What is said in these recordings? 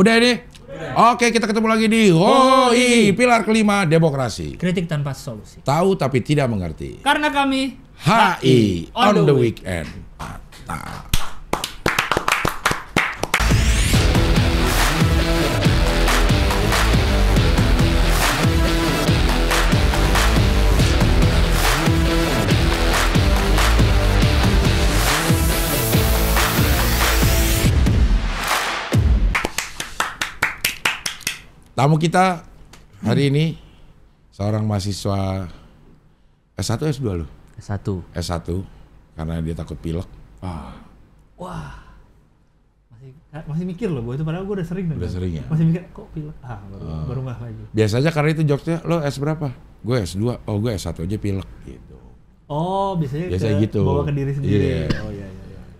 Udah ini? Oke, kita ketemu lagi di HOI, pilar kelima demokrasi. Kritik tanpa solusi. Tahu tapi tidak mengerti. Karena kami HI on the weekend. Mantap. Tamu kita hari ini seorang mahasiswa S1 S2 loh? S1. S1 karena dia takut pilek. wah masih mikir loh, itu padahal gue udah sering. Udah sering ya? Masih mikir kok pilek, baru nggak lagi. Biasanya karena itu jokesnya, lo S berapa? Gue S2, oh gue S1 aja pilek gitu. Oh biasanya gitu. Bawa ke diri sendiri. Yeah. Oh iya.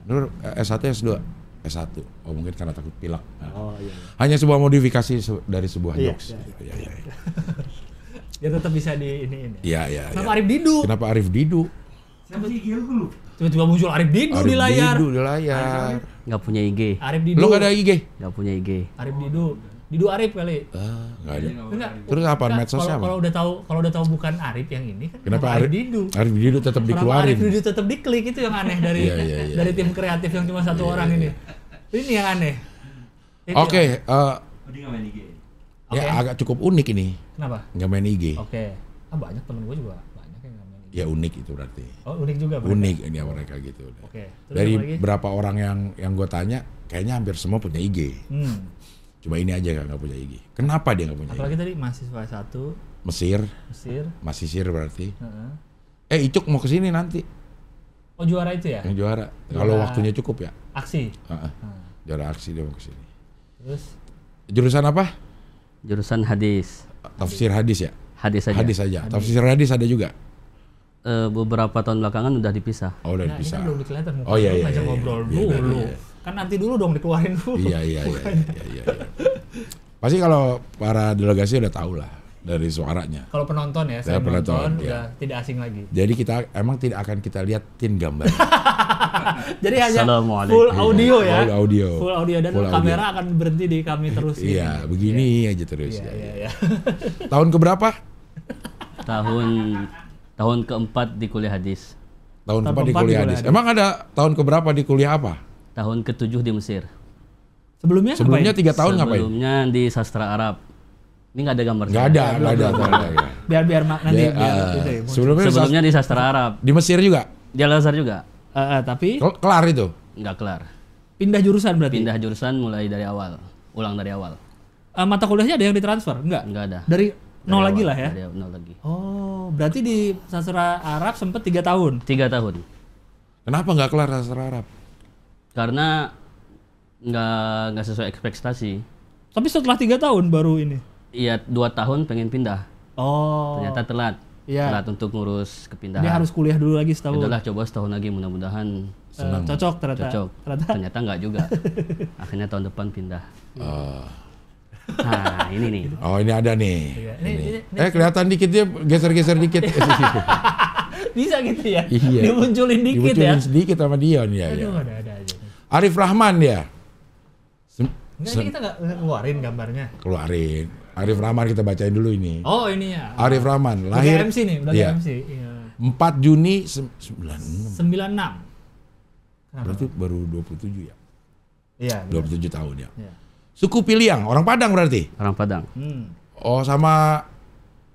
Lo S1 S2? S1, oh mungkin karena takut pilek. Oh iya. Hanya sebuah modifikasi dari sebuah jokes. Iya. Ya tetap bisa di ini. Iya. Kenapa Arif Didu? Kenapa Arif Didu? Siapa sih dulu? Tiba-tiba muncul Arif Didu di layar. Arif Didu di layar. Nggak punya IG. Arif Didu. Lo nggak ada IG? Nggak punya IG. Arif Didu. Didu Arif kali. Nggak ada. Enggak. Terus apaan medsosnya apa? Kalau udah tahu bukan Arif yang ini kan. Kenapa Arif Didu? Arif Didu tetap Kenapa dikeluarin? Arif Didu tetap diklik, itu yang aneh dari Iya. dari tim kreatif yang cuma satu orang ini. Ini yang aneh. Oke, Dia nggak main IG. ya agak cukup unik ini. Kenapa? Nggak main IG. Oke. Banyak temen gue juga banyak yang nggak main IG. Ya unik itu berarti. Oh unik juga. Mereka. Unik ini mereka gitu. Oke. Terus Dari apa lagi? berapa orang yang gue tanya, kayaknya hampir semua punya IG. Cuma ini aja nggak punya IG. Kenapa dia nggak punya Apalagi IG? tadi mahasiswa satu Mesir, Mesir. berarti. Heeh. Icuk mau kesini nanti. Oh juara itu ya? Yang juara. Kalau waktunya cukup ya. Aksi. Juara aksi dia mau kesini. Terus Jurusan apa? Jurusan hadis. Tafsir hadis ya? Hadis saja. Hadis saja. Tafsir hadis ada juga. Beberapa tahun belakangan udah dipisah. Oh, udah ini bisa. kan belum kelihatan muka. Oh iya. Ngajak ngobrol dulu. Kan nanti dulu dong dikeluarin dulu. Iya. Pasti kalau para delegasi udah tahu lah dari suaranya. Kalau penonton ya, saya penonton, udah ya. tidak asing lagi. Jadi kita emang tidak akan kita liatin gambar. Jadi hanya Assalamualaikum. full audio ya. Full audio. Dan Full kamera akan berhenti di kami terus. Iya, begini aja terus. Iya. Tahun keberapa? Tahun keempat di kuliah hadis. Tahun keempat di kuliah hadis. Emang ada tahun keberapa di kuliah apa? Tahun ketujuh di Mesir. Sebelumnya 3 tahun ngapain? Sebelumnya di sastra Arab. Ini nggak ada gambarnya. Nggak ada. Biar nanti Sebelumnya di sastra Arab. Di Mesir juga? Di Al-Azhar juga. Tapi Kelar itu? Nggak kelar. pindah jurusan berarti. Pindah jurusan mulai dari awal. Ulang dari awal. Mata kuliahnya ada yang ditransfer? Enggak. Nggak ada. Dari nol lagi awal, lah ya. Dari nol lagi. Oh, berarti di sastra Arab sempat 3 tahun. 3 tahun. Kenapa nggak kelar sastra Arab? Karena nggak sesuai ekspektasi. Tapi setelah 3 tahun baru ini. Iya, 2 tahun pengen pindah. Oh. Ternyata telat. Iya. Telat untuk ngurus kepindahan. Dia harus kuliah dulu lagi setahun. Udahlah, coba setahun lagi, mudah-mudahan Cocok ternyata. cocok. Ternyata nggak juga. Akhirnya tahun depan pindah. Oh. Nah, ini nih. Oh, ini ada nih. Iya, Ini. Kelihatan dikit dia geser-geser dikit. Bisa gitu ya? Iya. Dimunculin dikit ya? Dimunculin sedikit sama Dion ya. Aduh, ada aja. Arif Rahman dia. Enggak, ini kita nggak ngeluarin gambarnya. Keluarin. Arif Rahman kita bacain dulu ini. Oh, ini ya. Arif Rahman Berarti lahir MC nih, berarti iya, MC. Iya. 4 Juni 96. 96. Berarti baru 27 ya? Iya. 27 tahun ya. Iya. Suku Piliang, orang Padang berarti? Orang Padang. Oh, sama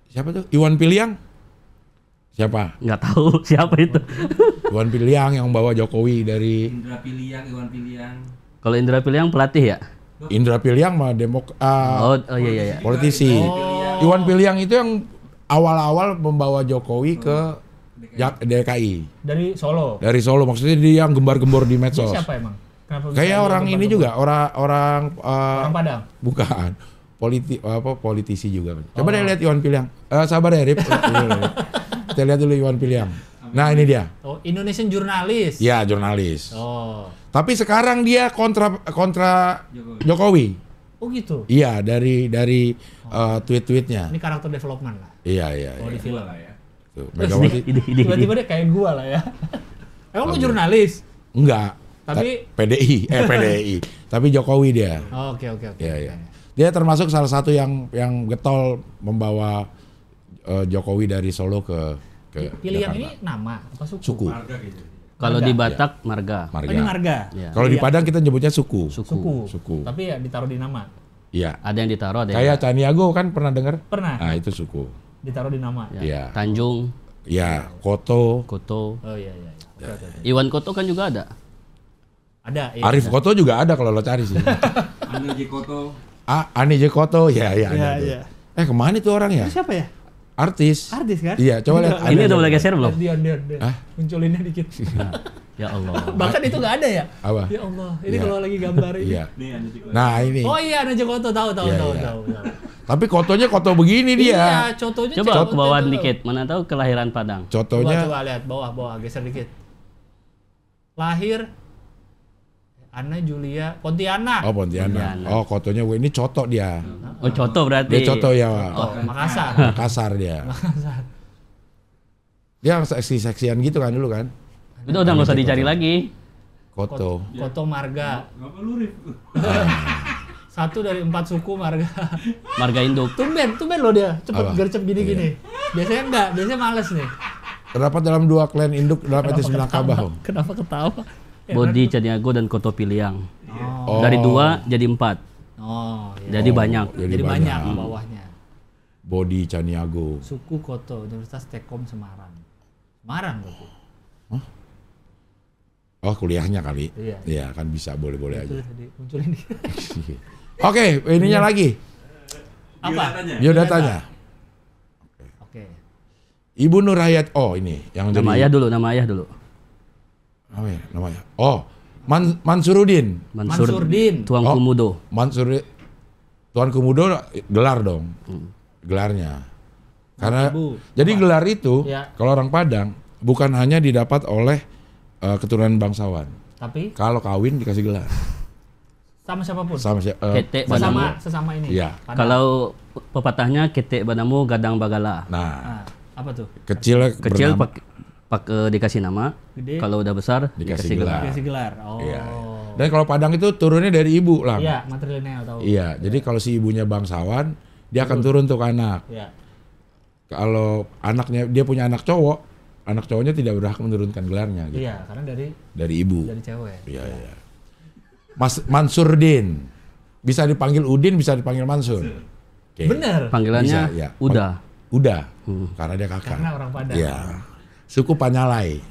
siapa tuh? Iwan Piliang? Siapa? Nggak tahu siapa itu. Iwan Piliang yang bawa Jokowi dari Indra Piliang, Iwan Piliang. Kalau Indra Piliang pelatih ya? Indra Piliang mah Oh iya. politisi. Iwan Piliang itu yang awal-awal membawa Jokowi ke DKI. Dari Solo. Dari Solo, maksudnya dia yang gembar-gembor di medsos. Dia siapa emang? Kenapa bisa Kayak dia orang ini gembar-gembor? juga, orang Orang Padang. bukan. Politisi juga. Coba deh lihat Iwan Piliang. Sabar ya, Rip. Kita lihat dulu Iwan Piliang. Nah, ini dia. Oh, Indonesian jurnalis. Ya, jurnalis. Oh. Tapi sekarang dia kontra Jokowi. Oh gitu. Iya, dari tweet-tweetnya. Ini karakter development lah. Iya. Oh, di film. Tuh, Megawati Tiba-tiba dia kayak gua lah ya. Emang lu jurnalis? enggak. Tapi PDI, PDI. Tapi Jokowi dia. oh, oke. Ya, ya. Dia termasuk salah satu yang getol membawa Jokowi dari Solo ke Pilih yang Jakarta. ini nama apa suku? Suku. Marga gitu. Kalau Marga. di Batak marga. Oh, ini marga. Ya. Kalau di Padang kita nyebutnya suku. Suku. Tapi ya ditaruh di nama. Iya. Ada yang ditaruh, ada yang Kayak Caniago kan pernah dengar? Pernah Nah, itu suku. ditaruh di nama. ya. Iya. Tanjung, Iya, Koto. Koto. Oh iya. Oke. Iwan Koto kan juga ada. Ada. Iya, Arif ada. Koto juga ada kalau lo cari sih. Anu Jikoto. Ani J Koto, ya ada Iya. tuh. Kemana itu orang ya? Itu siapa ya? Artis. Artis kan? Iya, coba lihat. Ini Ada. udah mulai geser belum? Dion. Hah? Munculinnya dikit. Ya Allah. Bahkan itu nggak ada ya? Apa? Ya Allah, ini Iya. kalau lagi gambar ini. Iya. Nih Anu Jikoto. Nah, ini. Oh iya, ada Jokoto tahu. Iya. Tapi Kotonya Koto begini dia. Iya, contohnya Coba Jokoto ke bawah tuh. dikit, mana tahu kelahiran Padang. Cotonya Coba lihat bawah, geser dikit. Lahir Ana Julia Pontianak. Oh, Pontianak. Pontianak. Oh, Kotonya ini Coto dia. Oh, Coto berarti. Dia Coto ya. Oh, Makassar. Kasar dia. Makassar. Dia seksi-seksian gitu kan dulu kan. Udah nggak usah dicari lagi. Koto. Koto Marga. Ngapa lu Rif? Satu dari 4 suku Marga. Marga induk. Tumben loh dia. Cepet Apa? gercep gini-gini. Biasanya enggak, biasanya males nih. Terdapat dalam 2 klan induk dalam etnis Minangkabau. Kenapa ketawa? Bodi, Caniago dan Koto Piliang. Oh. Dari 2 jadi 4. Oh, iya. Jadi banyak. Jadi banyak bawahnya. Bodi Caniago. Suku Koto, Universitas Tekom Semarang. Semarang berarti. Oh, kuliahnya kali. Iya. Iya, kan bisa boleh-boleh Itu aja. tadi munculin di. Oke, ininya lagi. Apa? Biodatanya. Oke. Ibu Nurhayati. Oh, ini yang Nama ayah dulu. Apa ya namanya? Oh, Mansuruddin. Mansurdin. Tuang Oh. Kumudo. Tuan Kumudo gelar dong. Gelarnya. Karena Ibu. jadi gelar itu Ya. kalau orang Padang bukan hanya didapat oleh keturunan bangsawan. Tapi Kalau kawin dikasih gelar. sama siapapun. Sama Kete Banamu. Sesama ini. Iya. Padang. Kalau pepatahnya Kete Banamu Gadang Bagala. Nah, Nah, apa tuh? kecil Kecil bernama- dikasih nama. Gede. Kalau udah besar Dikasih dikasih gelar. gelar. Dikasih gelar. Oh. Iya. Dan kalau Padang itu turunnya dari ibu lah. Iya, matrilineal tahu. Iya, jadi kalau si ibunya bangsawan, dia akan turun untuk anak. Iya. Kalau anaknya dia punya anak cowok, anak cowoknya tidak berhak menurunkan gelarnya gitu. Iya, karena Dari ibu. dari cewek. Iya, iya. Mas Mansurdin. Bisa dipanggil Udin, bisa dipanggil Mansur. Oke. Bener. Panggilannya Bisa, ya. Uda. Udah. Karena dia kakak. Karena orang Padang. Iya. Suku Panyalai.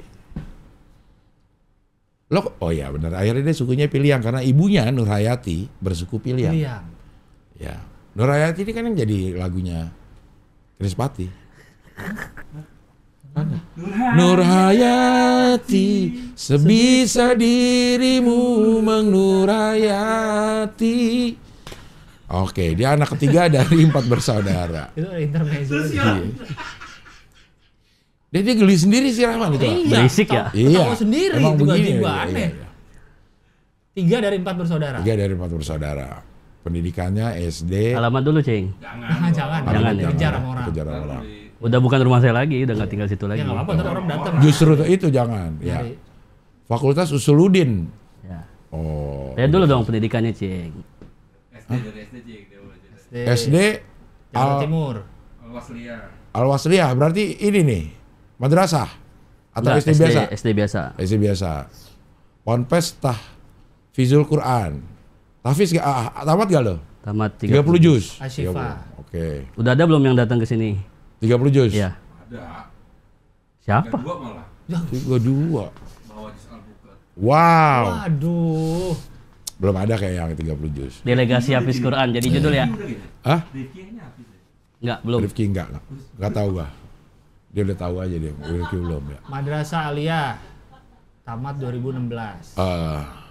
Oh iya benar. Akhirnya dia sukunya Piliang karena ibunya Nurhayati bersuku Piliang. Piliang. Ya. Nurhayati ini kan yang jadi lagunya Krispati. Nurhayati, sebisa dirimu menurhayati. Oke, dia anak ketiga dari 4 bersaudara. Itu ada intermezzo. Iya. Dia geli sendiri sih Rahman itu. Pak. Iya. Berisik ya? Tahu sendiri Emang begini, tiba-tiba iya, aneh. iya. 3 dari 4 bersaudara. 3 dari 4 bersaudara. Pendidikannya SD. Alamat dulu, Ceng. Jangan. Jangan, Dikejar sama orang. Dikejar sama orang. Udah bukan rumah saya lagi, udah nggak tinggal situ lagi. Ya nggak apa-apa, ntar orang datang. Justru itu jangan. Ya. Nyari. Fakultas Usuluddin. Ya. Oh. Lihat dulu dong pendidikannya, Ceng. SD dari SD Cik, dia mulai cerita. SD Jawa Timur. Waslia. Al-Wasliyah berarti ini nih. Madrasah atau Enggak, SD biasa? SD biasa. SD biasa. Ponpes Tahfizul Quran. Tahfiz tamat gak lo? Tamat 30 juz. Asyifa. 30. Oke. Udah ada belum yang datang ke sini? 30 juz. Iya. Ada. Siapa? Gua malah. 32. Bawa jus alpukat. Wow. Waduh. Belum ada kayak yang 30 juz. Delegasi Hafiz Quran jadi judul ya? Udah gitu. Hah? Rifki nya habis ya. Enggak, belum. Rifki enggak tahu gua. Dia udah tahu aja dia. Rifki belum ya. Madrasah Aliyah. Tamat 2016.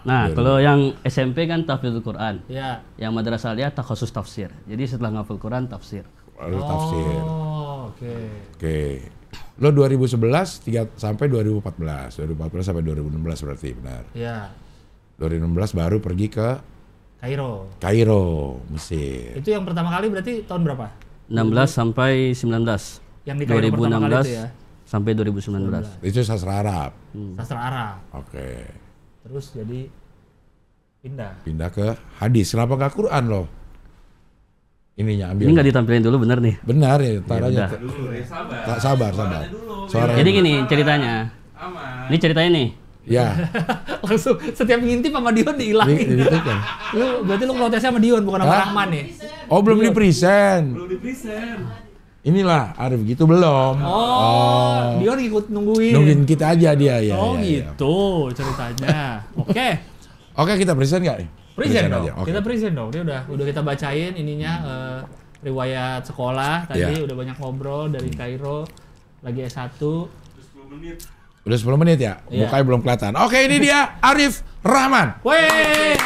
Nah, kalau yang SMP kan tahfidzul Quran. Ya. Yang madrasah aliyah takhusus tafsir. Jadi setelah ngafal Quran tafsir. Lalu tafsir. Oh, oke. Oke. Lo 2011 sampai 2014. 2014 sampai 2016 berarti benar. Ya. 2016 baru pergi ke Kairo. Kairo, Mesir. Itu yang pertama kali berarti tahun berapa? 16 sampai 19. Yang di Kairo pertama kali itu ya. Sampai 2019. Itu sastra Arab. Sastra Arab. Oke. Terus jadi pindah. Pindah ke hadis. Kenapa nggak Quran loh? Ininya ambil. Ini nggak ditampilin dulu bener nih. Benar ya, tar Ya, aja. udah. Dulu ya sabar. Tak sabar. Suaranya dulu. Suaranya. Jadi gini ceritanya. Aman. Ini ceritanya nih. Ya, Langsung setiap ngintip sama Dion dihilangin. itu kan. Berarti lu protesnya sama Dion bukan sama Hah? Rahman nih. Oh, belum di present. Belum di present. Inilah Arif gitu belum. Oh, Dion ikut nungguin. Nungguin kita aja dia ya. Oh ya, ya. gitu ceritanya. Oke. Oke, kita present nggak nih? Present dong. aja. Oke. Kita present dong. Dia udah kita bacain ininya riwayat sekolah tadi Iya. udah banyak ngobrol dari Kairo lagi S1. Terus 10 menit. Udah 10 menit ya? Iya. Mukanya belum kelihatan. Oke, ini dia Arif Rahman. Wes.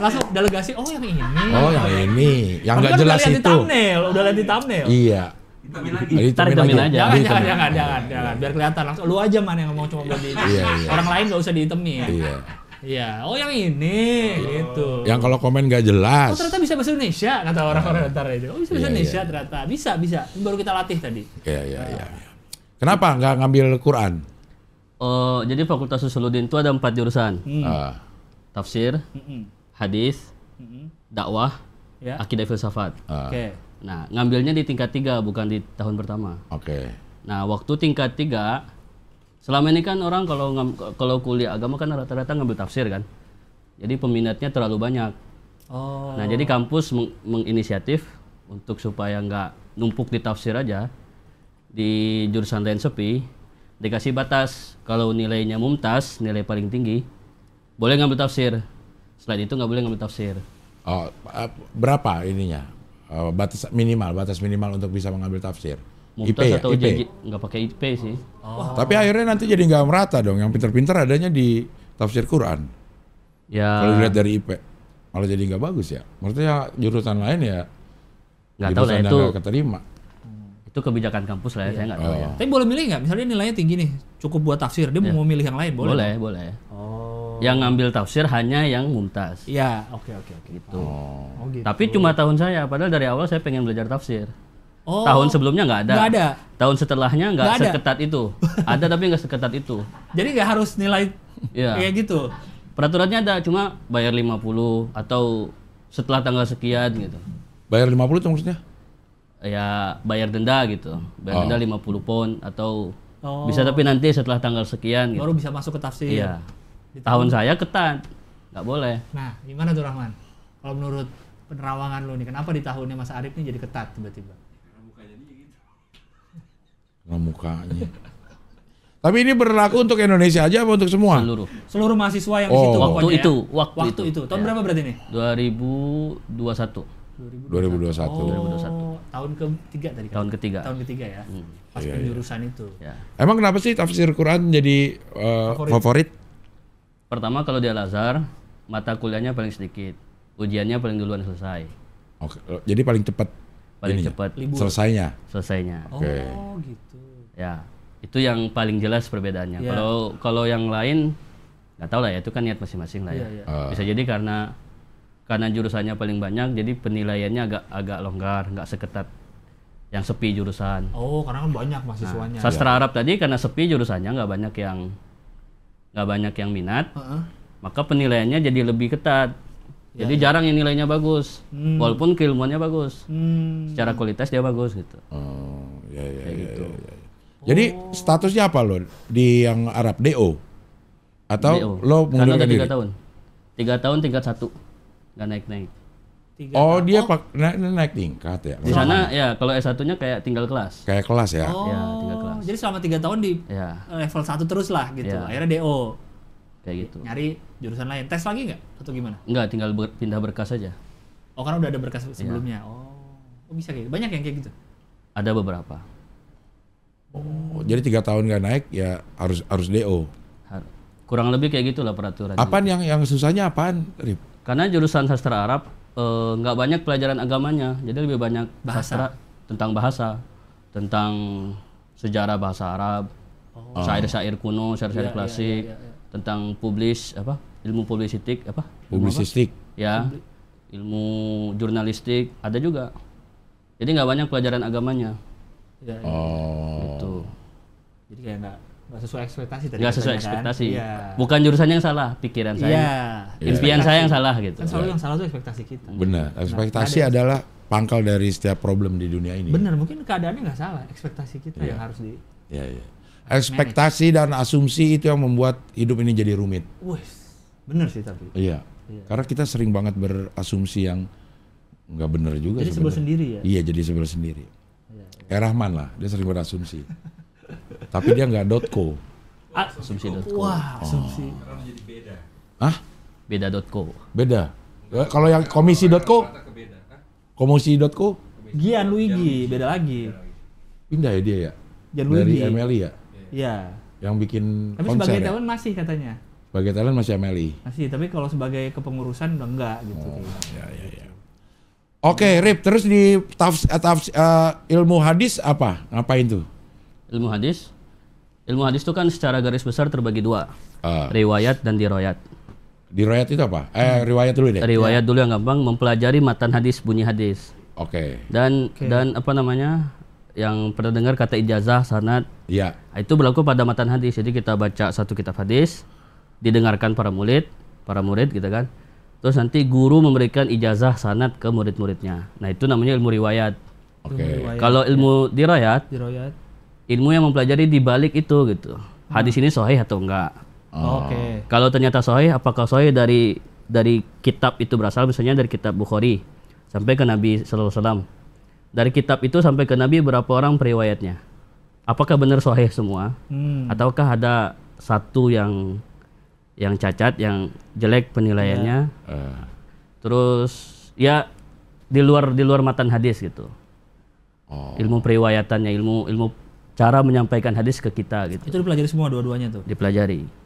Langsung delegasi. Oh yang ini. Oh, yang ini. Yang Kamu nggak kan jelas udah lihat di itu. thumbnail, udah lihat di thumbnail. Iya. Hitamin lagi. Ntar hitamin aja. Jangan. Biar kelihatan langsung. Lu aja man yang ngomong cuma buat di. Iya, iya. Orang lain nggak usah dihitemin. Iya. Iya. Oh yang ini, gitu. Yang kalau komen nggak jelas. Oh ternyata bisa bahasa Indonesia kata orang-orang ntar itu. Oh bisa bahasa Iya, Indonesia iya. ternyata. Bisa. Ini baru kita latih tadi. Iya. Kenapa nggak ngambil Quran? Oh, jadi Fakultas Usuluddin itu ada 4 jurusan. Ah, Tafsir, Mm-mm. hadis, Mm-mm. dakwah, Ya. akidah filsafat. Oke. Nah, ngambilnya di tingkat 3 bukan di tahun pertama. Oke. Nah, waktu tingkat 3 selama ini kan orang kalau kuliah agama kan rata-rata ngambil tafsir kan. Jadi peminatnya terlalu banyak. Oh. Nah, jadi kampus menginisiatif untuk supaya nggak numpuk di tafsir aja. Di jurusan lain sepi, dikasih batas kalau nilainya mumtaz, nilai paling tinggi, boleh ngambil tafsir. Selain itu nggak boleh ngambil tafsir. Oh, berapa ininya? Batas minimal untuk bisa mengambil tafsir. IP Mumtaz ya? atau IP. JJ nggak pakai IP sih. Tapi akhirnya nanti jadi nggak merata dong. Yang pinter-pinter adanya di tafsir Quran. Kalau Ya dilihat dari IP, malah jadi nggak bagus ya. Maksudnya jurusan lain ya nggak tahu lah jurusan yang itu nggak keterima. itu kebijakan kampus lah ya, saya nggak tahu ya. Tapi boleh milih nggak? Misalnya nilainya tinggi nih, cukup buat tafsir. Dia mau milih yang lain, boleh? Boleh. Oh. Yang ngambil tafsir hanya yang mumtaz. Iya, oke. Gitu. Oh gitu. Tapi cuma tahun saya, padahal dari awal saya pengen belajar tafsir. Oh. Tahun sebelumnya nggak ada. Nggak ada. Tahun setelahnya nggak Nggak ada. seketat itu. Ada tapi nggak seketat itu. Jadi nggak harus nilai Iya. kayak gitu. Peraturannya ada, cuma bayar 50 atau setelah tanggal sekian gitu. Bayar 50 tuh maksudnya? Ya bayar denda gitu. Bayar denda 50 pon atau Oh. bisa tapi nanti setelah tanggal sekian gitu. Baru bisa masuk ke tafsir. Iya. Di Tahun saya ketat. Nggak boleh. Nah, gimana tuh Rahman? Kalau menurut penerawangan lu nih, kenapa di tahunnya Mas Arif nih jadi ketat tiba-tiba? Nah, mukanya. Tapi ini berlaku untuk Indonesia aja apa untuk semua? Seluruh. Seluruh mahasiswa yang di Oh. situ Waktu pokoknya ya? itu, Waktu itu. Tahun berapa berarti nih? 2021. 2021. Oh, tahun ketiga tadi kan? Tahun ketiga. Tahun ketiga ya. Pas Iya, penjurusan itu. Ya. Emang kenapa sih tafsir Quran jadi favorit? Pertama kalau di Al-Azhar, mata kuliahnya paling sedikit. Ujiannya paling duluan selesai. Oke, jadi paling cepat Paling ininya, cepat Libur. selesainya. selesainya. Oke. Oh, gitu. Ya. Itu yang paling jelas perbedaannya. Ya. Kalau yang lain nggak tahu lah ya, itu kan niat masing-masing lah ya. Iya, iya. Bisa jadi karena jurusannya paling banyak, jadi penilaiannya agak longgar, nggak seketat yang sepi jurusan. Oh, karena kan banyak mahasiswanya. Sastra Arab tadi karena sepi jurusannya nggak banyak yang minat, Heeh. maka penilaiannya jadi lebih ketat. Jadi jarang yang nilainya bagus, walaupun keilmuannya bagus. Secara kualitas dia bagus gitu. Oh, ya. gitu. Jadi statusnya apa lo di yang Arab DO? Atau DO. lo Karena mengundurkan udah diri? 3 tahun. 3 tahun tingkat 1. Nggak naik-naik. Oh, dia naik tingkat ya. Di sana ya kalau S1-nya kayak tinggal kelas. Kayak kelas ya. Oh, Ya, 3 kelas. jadi selama 3 tahun di Ya, level 1 terus lah gitu. Ya. Akhirnya DO. kayak gitu. Nyari jurusan lain. Tes lagi nggak? Atau gimana? Enggak, tinggal pindah berkas saja. Oh, karena udah ada berkas sebelumnya. Oh, bisa kayak gitu. Banyak yang kayak gitu. Ada beberapa. Oh, jadi 3 tahun nggak naik ya harus DO. Kurang lebih kayak gitulah peraturan. Apaan yang susahnya apaan, Rip? Karena jurusan sastra Arab nggak banyak pelajaran agamanya, jadi lebih banyak sastra tentang bahasa, tentang sejarah bahasa Arab, syair-syair kuno, syair-syair klasik, tentang ilmu publisistik Publisistik. ya, ilmu jurnalistik ada juga. Jadi nggak banyak pelajaran agamanya. Ya, ya. Oh. Gitu. Jadi kayak nggak nggak sesuai ekspektasi tadi. Nggak sesuai katanya kan? ekspektasi. Iya. Bukan jurusannya yang salah, pikiran saya. Iya. Impian saya yang salah gitu. Kan selalu yang salah tuh ekspektasi kita. Benar. Ekspektasi Nah, ada- adalah pangkal dari setiap problem di dunia ini. Bener, mungkin keadaannya nggak salah, ekspektasi kita Iya. yang harus di. Ya, ya. Ekspektasi dan asumsi itu yang membuat hidup ini jadi rumit. Wih, bener sih tapi. Iya. Karena kita sering banget berasumsi yang nggak benar juga. Jadi sebel sebenarnya. sendiri ya. Iya, jadi sebel sendiri. Iya, Kayak Rahman lah, dia sering berasumsi. Tapi dia nggak .co. Asumsi.co. Wah, asumsi. Karena jadi beda. Hah? Beda.co. Beda. Kalau yang komisi.co, Rata ke beda. Hah? komisi.co Gian Luigi, beda lagi. pindah ya dia ya. Gianluigi. Dari MLI ya, Iya. yang bikin Tapi konser sebagai ya. talent masih katanya. Sebagai talent masih MLI. Masih, tapi kalau sebagai kepengurusan udah enggak gitu. Ya, ya, ya. Oke, Rip, terus di ilmu hadis apa? Ngapain tuh? Ilmu hadis. Ilmu hadis itu kan secara garis besar terbagi dua. Ah, Riwayat dan diroyat. di riwayat itu apa? Riwayat dulu deh. Riwayat dulu yang gampang, mempelajari matan hadis, bunyi hadis. Oke. Dan apa namanya? Yang pernah dengar kata ijazah, sanad, Iya. itu berlaku pada matan hadis. Jadi kita baca satu kitab hadis, didengarkan para murid gitu kan. Terus nanti guru memberikan ijazah sanad ke murid-muridnya. Nah, itu namanya ilmu riwayat. Oke. Kalau ilmu dirayat, Diroyat. ilmu yang mempelajari di balik itu gitu. Hadis ini sahih atau enggak? Oke. Kalau ternyata sahih, apakah sahih dari kitab itu berasal, misalnya dari kitab Bukhari sampai ke Nabi sallallahu alaihi wasallam. Dari kitab itu sampai ke Nabi berapa orang periwayatnya? Apakah benar sahih semua? Ataukah ada satu yang cacat, yang jelek penilaiannya? Terus ya di luar matan hadis gitu. Ilmu periwayatannya, ilmu cara menyampaikan hadis ke kita gitu. Itu dipelajari semua dua-duanya tuh. Dipelajari.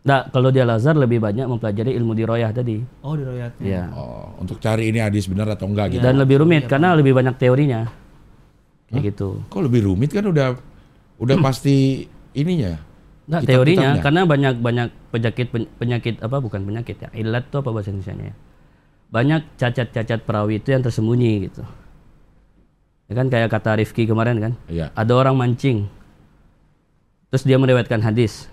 Nah, kalau di Al-Azhar lebih banyak mempelajari ilmu diroyah tadi. Oh, diroyatnya. Ya. Oh, untuk cari ini hadis benar atau enggak gitu. Dan lebih rumit karena lebih banyak teorinya. Kayak gitu. Kok lebih rumit kan udah pasti ininya. Nah, Kitab-kitabnya. teorinya karena banyak penyakit apa, bukan penyakit ya. Ilat itu apa bahasa Indonesianya ya? Banyak cacat-cacat perawi itu yang tersembunyi gitu. Ya kan kayak kata Rifki kemarin kan. Iya. Ada orang mancing. Terus dia meriwayatkan hadis.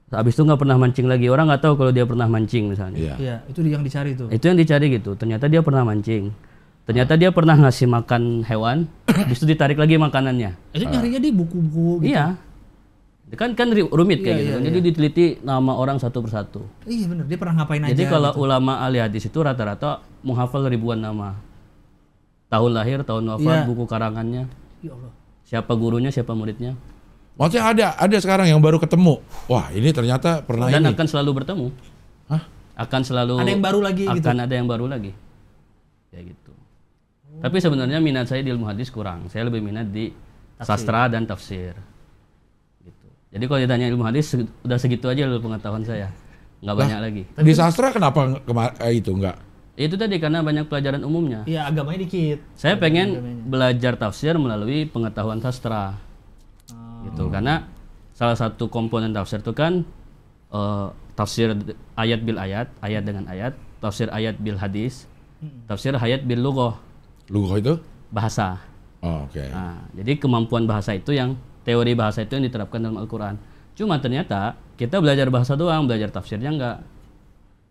Habis itu nggak pernah mancing lagi. Orang nggak tahu kalau dia pernah mancing misalnya. Iya. Iya, itu yang dicari tuh. Itu yang dicari gitu. Ternyata dia pernah mancing. Ternyata dia pernah ngasih makan hewan, habis itu ditarik lagi makanannya. Itu nyarinya di buku-buku gitu. Iya. Kan rumit kayak Iya, gitu. iya, Jadi diteliti nama orang satu persatu. Iya bener, dia pernah ngapain aja. Jadi kalau gitu. ulama ahli hadis itu rata-rata menghafal ribuan nama. Tahun lahir, tahun wafat, Iya. buku karangannya, Ya Allah. siapa gurunya, siapa muridnya. Maksudnya ada sekarang yang baru ketemu. Wah, ini ternyata pernah Dan ini. akan selalu bertemu. Hah? Akan selalu Ada yang baru lagi gitu. akan ada yang baru lagi. Kayak gitu. Tapi sebenarnya minat saya di ilmu hadis kurang. Saya lebih minat di sastra dan tafsir. Gitu. Jadi kalau ditanya ilmu hadis udah segitu aja loh pengetahuan saya. Nggak banyak lagi. Di sastra kenapa itu enggak? Itu tadi karena banyak pelajaran umumnya. Iya, agamanya dikit. Saya pengen belajar tafsir melalui pengetahuan sastra. Gitu. Karena salah satu komponen tafsir itu kan tafsir ayat bil ayat, ayat dengan ayat, tafsir ayat bil hadis, tafsir ayat bil lughah, Lughah itu? bahasa. Oh, oke. Nah, jadi kemampuan bahasa itu yang teori bahasa itu yang diterapkan dalam Al-Qur'an. Cuma ternyata kita belajar bahasa doang, belajar tafsirnya enggak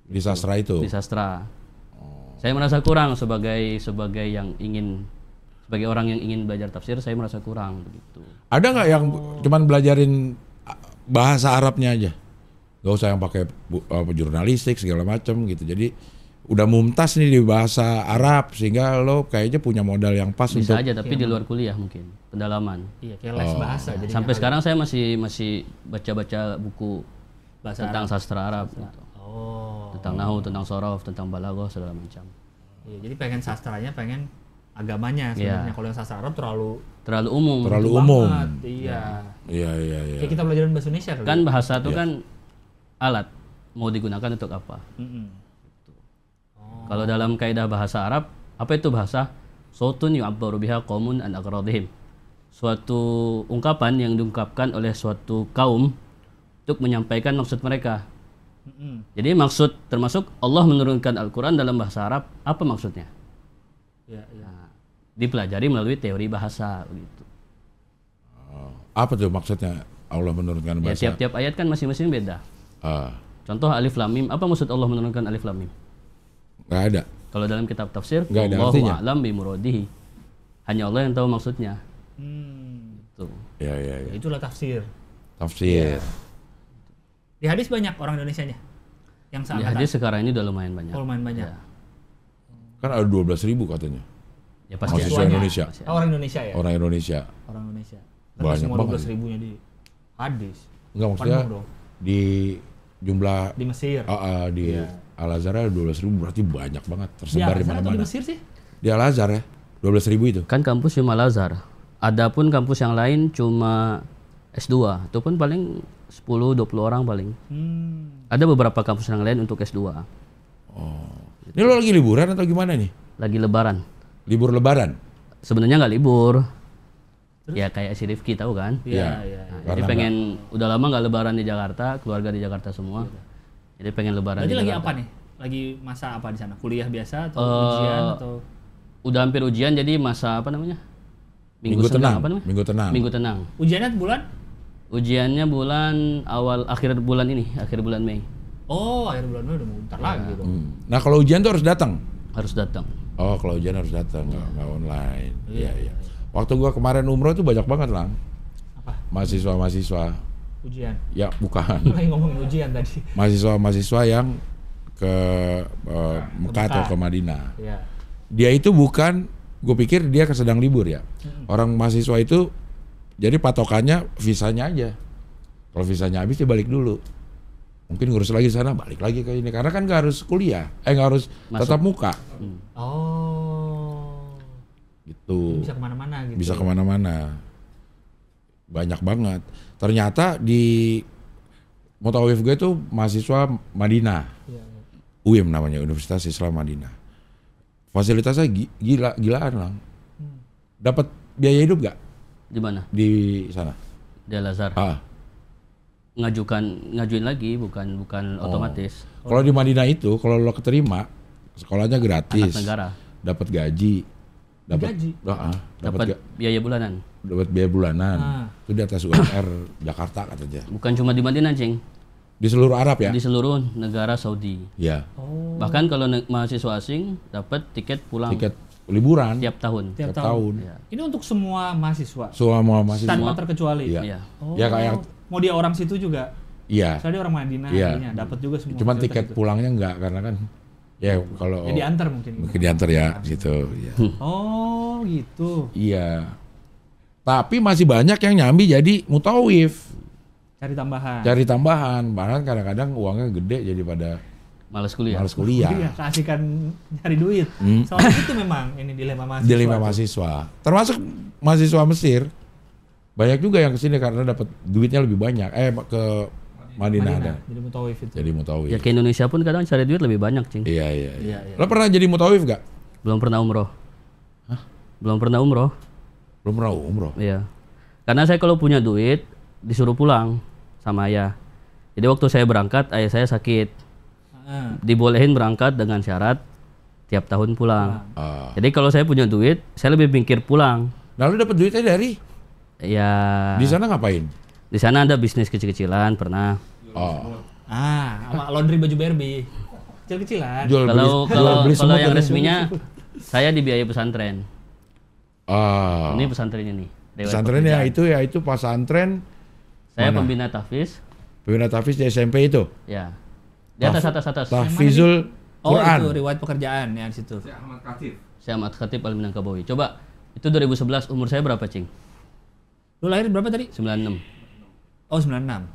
Di sastra itu. di sastra. Saya merasa kurang sebagai orang yang ingin belajar tafsir, saya merasa kurang begitu. Ada nggak yang cuman belajarin bahasa Arabnya aja? Gak usah yang pakai jurnalistik segala macam gitu. Jadi udah mumtaz nih di bahasa Arab sehingga lo kayaknya punya modal yang pas Bisa untuk aja tapi di luar kuliah mungkin, pendalaman. Iya, kayak les bahasa. Jadi Sampai sekarang saya masih baca-baca buku bahasa tentang sastra Arab gitu. Oh. Tentang nahu, tentang sorof, tentang balaghah segala macam. Iya, jadi pengen sastranya, pengen agamanya sebenarnya. Kalau yang sastra Arab Terlalu umum. terlalu banget. umum. Iya. Iya. Kayak kita belajar bahasa Indonesia kali. Kan bahasa itu kan alat, mau digunakan untuk apa? Kalau dalam kaidah bahasa Arab, apa itu bahasa? Sautun yu'abbaru biha qaumun an aqradihim. Suatu ungkapan yang diungkapkan oleh suatu kaum untuk menyampaikan maksud mereka. Jadi maksud termasuk Allah menurunkan Al-Qur'an dalam bahasa Arab, apa maksudnya? Iya, iya. Nah, dipelajari melalui teori bahasa begitu. Apa tuh maksudnya? Allah menurunkan Ya bahasa. tiap-tiap ayat kan masing-masing beda. Ah, Contoh alif lam mim, apa maksud Allah menurunkan alif lam mim? nggak ada. Kalau dalam kitab tafsir, Nggak ada Allahu artinya. a'lam bi muradihi. Hanya Allah yang tahu maksudnya. Tuh. Ya. Ya, itulah tafsir. Tafsir. Di hadis banyak orang Indonesianya yang Di seangkatan. hadis sekarang ini udah lumayan banyak. Oh, lumayan banyak. Ya, Kan ada 12.000 katanya. ya pasti Mahasiswa ada. Indonesia. Pasti ada. Oh, orang Indonesia ya? Orang Indonesia. Orang Indonesia. Kan Banyak semua banget. 12.000-nya di hadis. Enggak maksudnya Penuh dong. di jumlah Di Mesir. di Al-Azhar ada 12.000 berarti banyak banget Di tersebar di Al-Azhar atau di mana-mana. Mesir sih? Di Al-Azhar ya 12.000 itu. Kan kampus cuma Al-Azhar. Adapun kampus yang lain cuma S2. Itu pun paling 10-20 orang paling. Ada beberapa kampus yang lain untuk S2. Ini lo lagi liburan atau gimana nih? Lagi lebaran. Libur lebaran? Sebenarnya nggak libur. Ya kayak si Rifki tahu kan? Iya. Nah, Karena jadi pengen udah lama nggak lebaran di Jakarta, keluarga di Jakarta semua. Jadi pengen lebaran Berarti di lagi Jakarta. apa nih? Lagi masa apa di sana? Kuliah biasa atau Eh, ujian atau Udah hampir ujian jadi masa apa namanya? Minggu senggang, tenang. apa namanya? Minggu tenang. Minggu tenang. ujiannya bulan? Ujiannya bulan akhir bulan ini, akhir bulan Mei. Oh, akhir bulan Mei udah mau bentar lagi dong. Nah kalau ujian tuh harus datang. Harus datang. Oh kalau ujian harus datang, nggak online. Iya. Waktu gua kemarin umroh itu banyak banget lah. Apa? Mahasiswa-mahasiswa. Ujian. Ya bukan. Lagi ngomongin ujian tadi. Mahasiswa-mahasiswa yang ke Mekah atau Mekah. ke Madinah. Iya. Dia itu bukan, gue pikir dia sedang libur ya. Orang mahasiswa itu jadi patokannya visanya aja. Kalau visanya habis dia balik dulu. Mungkin ngurus lagi sana, balik lagi ke ini. Karena kan nggak harus kuliah, nggak harus tatap muka. Oh. Gitu. Bisa kemana-mana gitu. Bisa kemana-mana. Banyak banget. Ternyata di Mutawif gue itu mahasiswa Madinah. Iya. UIM namanya, Universitas Islam Madinah. Fasilitasnya gilaan lah. Dapat biaya hidup gak Di mana? di sana? Di Al-Azhar. Ah, Ngajuin lagi bukan otomatis. kalau di Madinah itu kalau lo keterima sekolahnya gratis, Anak negara. dapat gaji, dapat Gaji? Dapat biaya bulanan. dapat biaya bulanan. Ah. Itu di atas UMR Jakarta katanya. Bukan cuma di Madinah, Cing. Di seluruh Arab ya? Di seluruh negara Saudi. Ya. Oh. Bahkan kalau mahasiswa asing dapat tiket pulang Tiket liburan tiap tahun. Tiap tiap tahun. tahun. Ini untuk semua mahasiswa. Semua mahasiswa. Tanpa terkecuali. Iya. Iya. Oh. Ya kayak mau dia orang situ juga. iya. Soalnya dia orang Madinah Iya. jadinya dapat juga semua. Cuman fasilitas tiket itu. pulangnya enggak karena kan ya kalau Ya diantar mungkin. mungkin diantar ya gitu. Iya. Oh, gitu. Iya. Tapi masih banyak yang nyambi jadi mutawif, Cari tambahan. cari tambahan. Bahkan kadang-kadang uangnya gede jadi pada Males kuliah. males kuliah. Iya, keasikan nyari duit. Soalnya itu memang ini dilema mahasiswa. Dilema mahasiswa. Termasuk mahasiswa Mesir. Banyak juga yang kesini karena dapat duitnya lebih banyak. Ke Madinah ada. Jadi mutawif itu. Jadi mutawif. Ya ke Indonesia pun kadang cari duit lebih banyak, Cing. Iya. Iya. Lo pernah jadi mutawif gak? Belum pernah umroh. Belum pernah umroh. Belum pernah umroh. Iya. Karena saya kalau punya duit disuruh pulang sama ayah. Jadi waktu saya berangkat ayah saya sakit. Ah. Dibolehin berangkat dengan syarat tiap tahun pulang. Ah. Jadi kalau saya punya duit, saya lebih mikir pulang. Nah lu dapat duitnya dari Ya di sana ngapain? di sana ada bisnis kecil-kecilan pernah. Oh. Sama laundry baju Barbie. Kecil-kecilan. Jual Kalau beli kalau semut yang katanya. resminya saya dibiayai pesantren. Ah. Ini pesantrennya nih. Dewan Pesantren Pekerjaan. ya itu pesantren Saya mana? pembina tahfiz. Pembina tahfiz di SMP itu. Ya. Di atas. Tahfizul Oh, Quran. itu riwayat pekerjaan ya di situ. Saya Ahmad Katif. Saya Ahmad Khatib Al Minangkabawi. Coba itu 2011 umur saya berapa, Cing? Lu lahir berapa tadi? 96. Oh, 96.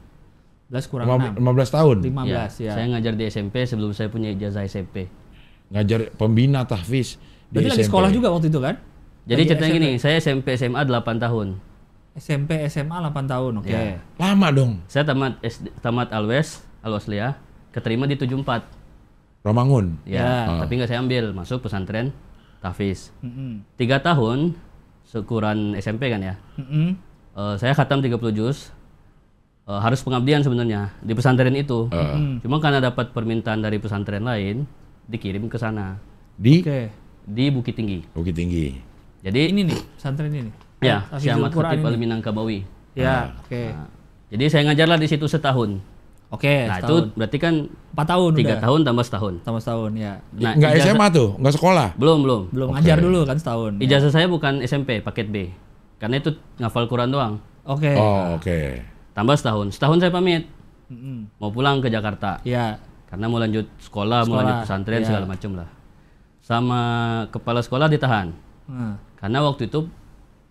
11 kurang 6. 15 tahun 15 ya. Saya ngajar di SMP sebelum saya punya ijazah SMP. ngajar pembina tahfiz di Berarti lagi SMP. sekolah juga waktu itu kan? Jadi Lagi ceritanya SMP. gini, saya SMP SMA 8 tahun. SMP SMA 8 tahun. Oke. Ya. Lama dong. Saya tamat Al-Wasliyah, keterima di 74. Romangun. Ya, Ya. tapi nggak saya ambil, masuk pesantren tahfiz. Mm-mm. 3 tahun seukuran SMP kan ya. Mm-mm. Saya khatam 30 juz. Harus pengabdian sebenarnya di pesantren itu. Cuma karena dapat permintaan dari pesantren lain, dikirim ke sana Di Oke. di Bukit Tinggi. Bukit Tinggi. Jadi Ini nih, pesantren ini. ya, Tahfizul Syekh Ahmad Quran Khatib ini. Al Minangkabawi. Ya, oke. Jadi saya ngajarlah di situ setahun. Oke, Nah, setahun. itu berarti kan 4 tahun 3 udah. tahun tambah setahun. Tambah setahun ya. Nah, Nggak ijazah- SMA tuh, nggak sekolah. Belum. Belum Oke. ngajar dulu kan setahun. ya. Ijazah saya bukan SMP, paket B. Karena itu ngafal Quran doang. Oke. Oh, oke. Tambah setahun. Setahun saya pamit. Mm-mm. Mau pulang ke Jakarta. Ya. Karena mau lanjut sekolah, mau lanjut pesantren iya. segala macam lah. Sama kepala sekolah ditahan. Nah. Karena waktu itu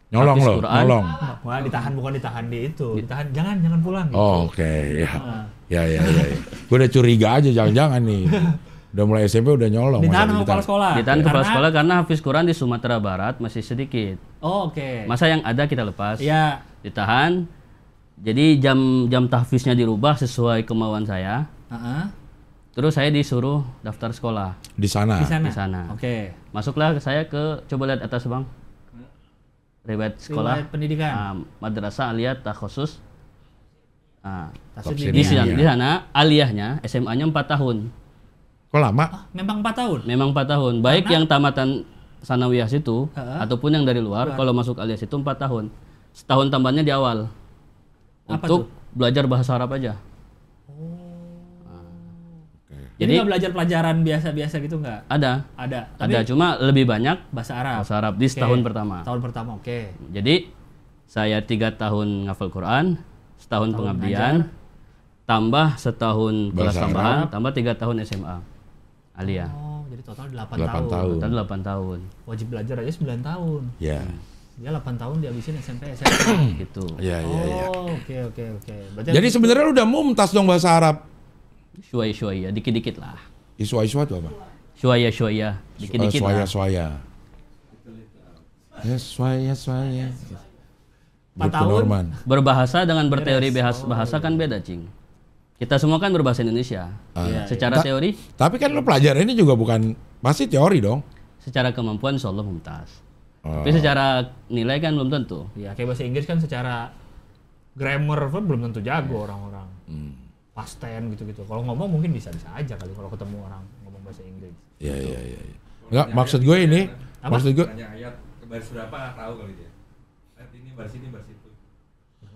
Nyolong Hafiz loh, Quran. nyolong. Wah, ditahan bukan ditahan di itu. Ditahan jangan pulang gitu. Oh, oke, ya. Ya. Gue udah curiga aja, jangan-jangan nih. Udah mulai SMP udah nyolong. Ditahan masa sama kepala sekolah. ditahan kepala Karena- sekolah karena Hafiz Quran di Sumatera Barat masih sedikit. Oh, oke. Masa yang ada kita lepas. Iya. Ditahan. Jadi jam tahfiznya dirubah sesuai kemauan saya. Heeh. Terus saya disuruh daftar sekolah Di sana. Di sana. di sana. Oke. Masuklah saya ke, coba lihat atas bang. Riwayat sekolah. Riwayat pendidikan. Madrasah Aliyah Takhusus. Tafsir Tafsir Di dunia. sana, di sana aliyahnya SMA-nya 4 tahun. Kok lama? Memang 4 tahun. Memang 4 tahun. Baik yang tamatan sanawiyah situ Heeh. ataupun yang dari luar, kalau masuk aliyah situ 4 tahun. Setahun tambahnya di awal. Apa Untuk belajar bahasa Arab aja. Jadi Jadi nggak belajar pelajaran biasa-biasa gitu nggak? ada Tapi cuma lebih banyak bahasa Arab. bahasa Arab di setahun pertama. Tahun pertama, oke. Jadi saya 3 tahun ngafal Quran, setahun pengabdian, tambah setahun kelas Bahasa tambahan, tambah 3 tahun SMA aliyah. Oh, jadi total 8 8 tahun. tahun. Total 8 tahun Wajib belajar aja 9 tahun. Ya. Dia 8 tahun dihabisin SMP, SMA. gitu. Ya. Oh, oke. Berarti Jadi sebenarnya lu udah mumtaz dong bahasa Arab. Syuai-syuai ya, dikit-dikit lah. Iswa-iswa itu apa? Syuaya-syuaya, dikit-dikit lah. Swaya. Ya, swaya. 4 tahun. Norman. Berbahasa dengan berteori bahasa kan beda, Cing. Kita semua kan berbahasa Indonesia. Iya, Secara teori, Tapi kan lu pelajaran ini juga bukan pasti teori dong. secara kemampuan insyaallah mumtaz. Oh. Tapi secara nilai kan belum tentu. Ya, kayak bahasa Inggris kan secara grammar kan belum tentu jago orang-orang. Past tense gitu-gitu. Kalau ngomong mungkin bisa-bisa aja kali kalau ketemu orang ngomong bahasa Inggris. Iya. Enggak, maksud gue ini, maksud gue Tanya ayat ke baris berapa nggak tahu kali dia. Ayat ini baris itu.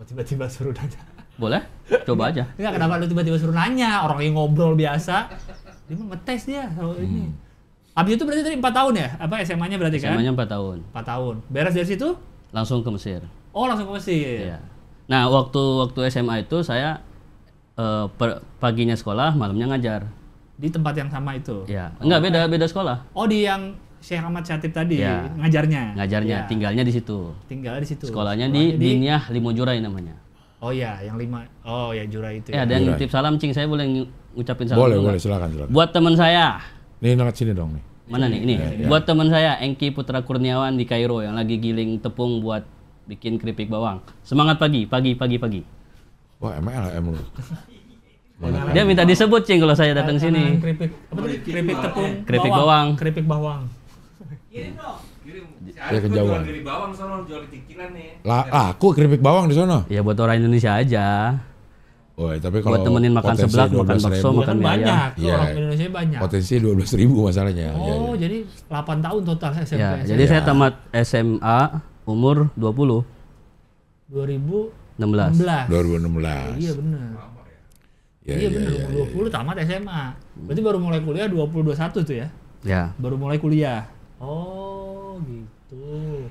Tiba-tiba suruh nanya. Boleh? Coba aja. Enggak, kenapa lu tiba-tiba suruh nanya? Orang yang ngobrol biasa. Dia mau ngetes dia kalau ini. Habis itu berarti tadi 4 tahun ya? Apa SMA-nya berarti kan? SMA-nya 4 tahun. 4 tahun. Beres dari situ? Langsung ke Mesir. Oh, langsung ke Mesir. Iya. Nah, waktu SMA itu saya paginya sekolah, malamnya ngajar. Di tempat yang sama itu. Ya, enggak beda sekolah. Oh, di yang Syekh Ahmad Syatib tadi Iya. ngajarnya. Ngajarnya, Iya. tinggalnya di situ. Tinggal di situ. Sekolahnya di Diniyah Limujurai namanya. Oh iya, yang 5. Oh ya, Jura itu. Ada yang nitip salam, Cing. Saya boleh ngucapin salam boleh, dulu boleh, nggak? silakan. Buat teman saya. Nih dekat sini dong nih. Mana nih? Ini. Buat teman saya Engki Putra Kurniawan di Kairo yang lagi giling tepung buat bikin keripik bawang. Semangat pagi. Wah, MLM lu. Dia minta disebut, Cing, kalau saya datang sini. Keripik apa tadi? Keripik tepung Keripik bawang. Keripik bawang. Kirim dong. Kirim. Si Ya, Arif kejauhan. jual dari bawang sono jual cicilan nih. Aku keripik bawang di sono. Ya buat orang Indonesia aja. Woi, tapi kalau Buat temenin makan potensi seblak, makan 12.000, bakso, Kan makan mie ayam. banyak. Tuh, Iya. orang Indonesia banyak. potensi 12.000 masalahnya. Iya, Oh, jadi 8 tahun total SMP. Ya, jadi saya tamat SMA umur 20. 2016. 16. 2016. Iya benar. Ya, Iya benar, umur 20 tamat SMA. Berarti baru mulai kuliah 20-21 tuh ya? Ya. Baru mulai kuliah. Oh, gitu.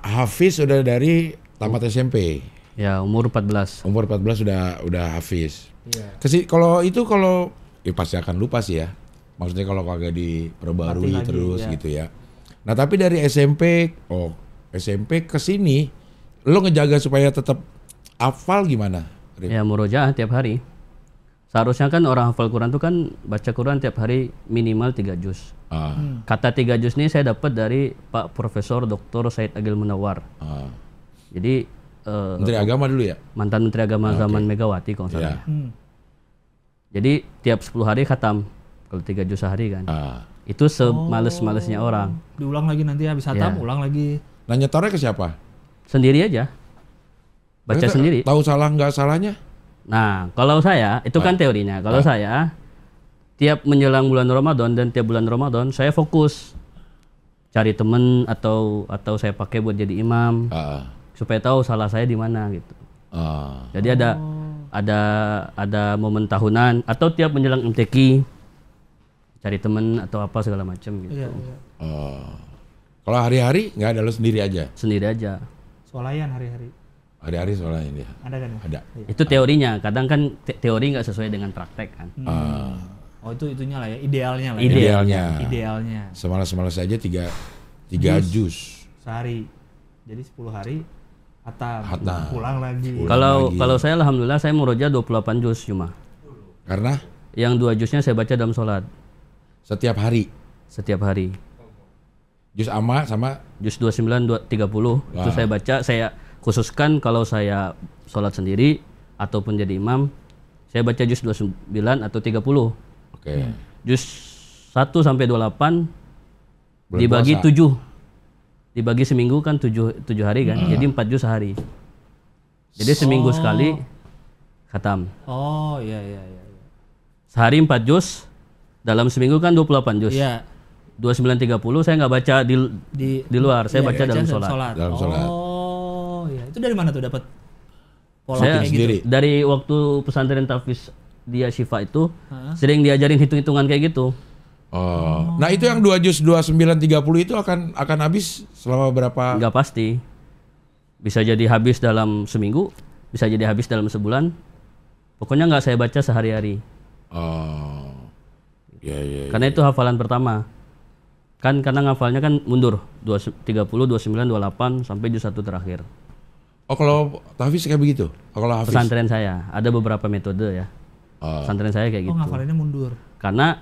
Hafiz udah dari tamat SMP. Ya, umur 14. Umur 14 udah Hafiz. Iya. Kalau pasti akan lupa sih ya. Maksudnya kalau kagak diperbarui Latih lagi, terus ya. gitu ya. Nah, tapi dari SMP ke sini lo ngejaga supaya tetap hafal gimana? Rip? Ya, murojaah tiap hari. Seharusnya kan orang hafal Quran tuh kan baca Quran tiap hari minimal 3 juz. Kata 3 juz ini saya dapat dari Pak Profesor Dr. Said Agil Munawar. Jadi Menteri Agama dulu ya? mantan Menteri Agama zaman Megawati kalau nggak salah. Iya. Jadi tiap 10 hari khatam. Kalau 3 juz sehari kan. Itu semales-malesnya orang. Diulang lagi nanti habis hatam, Ya. ulang lagi. Nah, nyetornya ke siapa? Sendiri aja. Baca Mereka sendiri. Tahu salah nggak salahnya? Nah, kalau saya, itu kan teorinya. Kalau saya, tiap menjelang bulan Ramadan dan tiap bulan Ramadan, saya fokus cari temen atau saya pakai buat jadi imam, supaya tahu salah saya di mana gitu. Jadi ada momen tahunan atau tiap menjelang MTQ cari temen atau apa segala macam gitu. Iya, iya. Kalau hari-hari nggak ada, lo sendiri aja? Sendiri aja. Swalayan hari-hari. Hari-hari soalnya dia. Ada kan? Ada. Itu teorinya. Kadang kan teori nggak sesuai dengan praktek kan. Oh itu itunya lah ya, idealnya lah. Idealnya. Idealnya Semalas-malas aja tiga jus. sehari. Jadi 10 hari hatam. Hatam. Pulang lagi. Kalau saya alhamdulillah saya muroja 28 juz cuma. Karena Yang 2 juznya saya baca dalam sholat setiap hari. setiap hari. Jus ama sama Juz 29 30 itu saya baca, saya khususkan kalau saya sholat sendiri ataupun jadi imam, saya baca juz 29 atau 30. oke. Juz 1 sampai 28 Bulan dibagi puasa. 7. Dibagi seminggu kan 7 hari kan. Jadi 4 juz sehari. Jadi seminggu sekali khatam. Oh iya iya iya. Sehari 4 juz, dalam seminggu kan 28 juz. Iya. 29 30 saya nggak baca di luar, saya baca dalam sholat. Dalam sholat. Oh iya, itu dari mana tuh dapat pola Saya kayak gitu? sendiri. Dari waktu pesantren Tafiz dia Syifa itu sering diajarin hitung-hitungan kayak gitu. Oh. Nah itu yang 2 jus 29 30 itu akan habis selama berapa? Nggak pasti. Bisa jadi habis dalam seminggu, bisa jadi habis dalam sebulan. Pokoknya nggak saya baca sehari-hari. Oh. Ya. Karena itu hafalan pertama. Kan karena ngafalnya kan mundur 30, 29, 28 sampai juz 1 terakhir. Oh kalau Hafiz kayak begitu? Oh, kalau Hafiz? Pesantren saya ada beberapa metode ya. Pesantren saya kayak Oh gitu. ngafalinnya mundur. Karena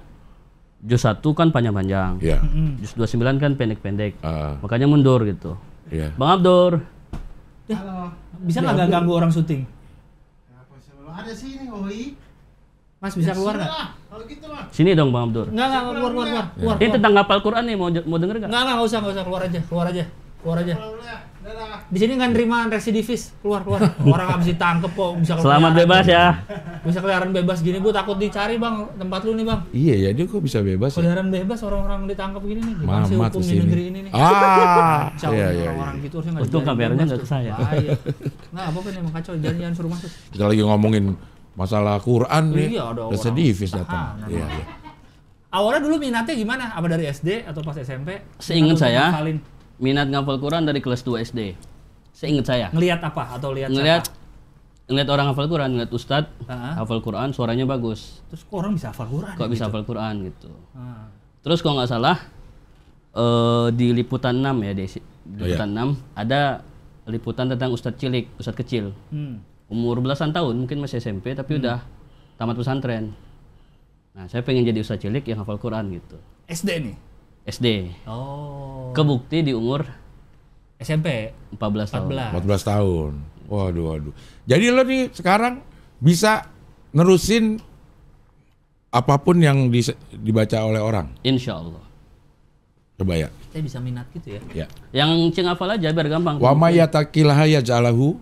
juz 1 kan panjang-panjang. Iya. Juz 29 kan pendek-pendek. Ah. Makanya mundur gitu. Iya. Bang Abdur, Bisa nggak ganggu orang syuting? Apa selalu ada sini, Oi. Mas bisa keluar nggak? Lah, kalau gitu mah. sini dong Bang Abdur. Nggak keluar. Ini tentang ngapal Quran nih, mau denger gak? Nggak usah keluar aja. Kalau udah, dadah. Di sini nggak nerima residivis, keluar. Orang habis ditangkep kok bisa Selamat bebas ya. Bisa keliaran bebas gini, Bu takut dicari bang tempat lu nih bang. Iya ya dia kok bisa bebas ya? Keliaran bebas orang-orang ditangkap gini nih. Gimana sih Mamat hukum di kesini. negeri ini nih? Iya. Orang-orang gitu harusnya nggak Untung dibiarin kameranya bebas nggak tuh. ke saya. Bahaya. Nggak apa-apa nih emang kacau, jangan suruh masuk. Kita lagi ngomongin masalah Quran nih. Iya, ada orang Residivis tahan, datang. ada Iya. orang. Awalnya dulu minatnya gimana? Apa dari SD atau pas SMP? Seingat Minat untuk saya, ngafalin? minat ngapal Quran dari kelas 2 SD. Seingat saya. Ngelihat apa atau lihat Ngelihat orang hafal Quran, ngelihat ustadz Heeh. hafal Quran, suaranya bagus. Terus kok orang bisa hafal Quran? Kok bisa hafal Quran gitu. Ah. Terus kalau nggak salah di liputan 6 ya, di liputan 6 ada liputan tentang ustadz cilik, ustadz kecil. Umur belasan tahun, mungkin masih SMP tapi udah tamat pesantren. Nah, saya pengen jadi ustadz cilik yang hafal Quran gitu. SD nih. SD. Oh. Kebukti di umur SMP 14 tahun. 14 tahun. Waduh. Jadi lo nih sekarang bisa nerusin apapun yang dibaca oleh orang. Insya Allah. Coba ya. Saya bisa minat gitu ya. Ya. Yang cing hafal aja biar gampang. Wa may yattaqillaha yaj'alahu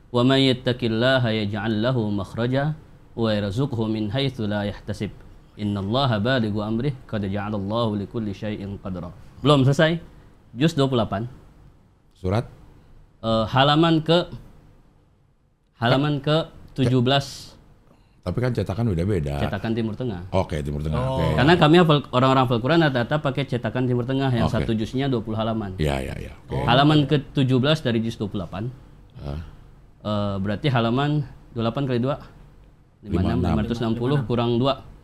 Wa may yattaqillaha yaj'al lahu makhraja wa yarzuqhu min haitsu la yahtasib. Innallaha balighu amrih qad ja'alallahu likulli syai'in qadra. Belum selesai. Juz 28. surat. Halaman ke 17 Tapi kan cetakan udah beda. cetakan Timur Tengah. Oke, Timur Tengah. Oke. Karena kami orang-orang hafal Quran rata-rata pakai cetakan Timur Tengah yang Oke. satu juznya 20 halaman. Ya. Oke. Halaman ke-17 dari juz 28. Berarti halaman 28 kali 2 56 560 kurang 2.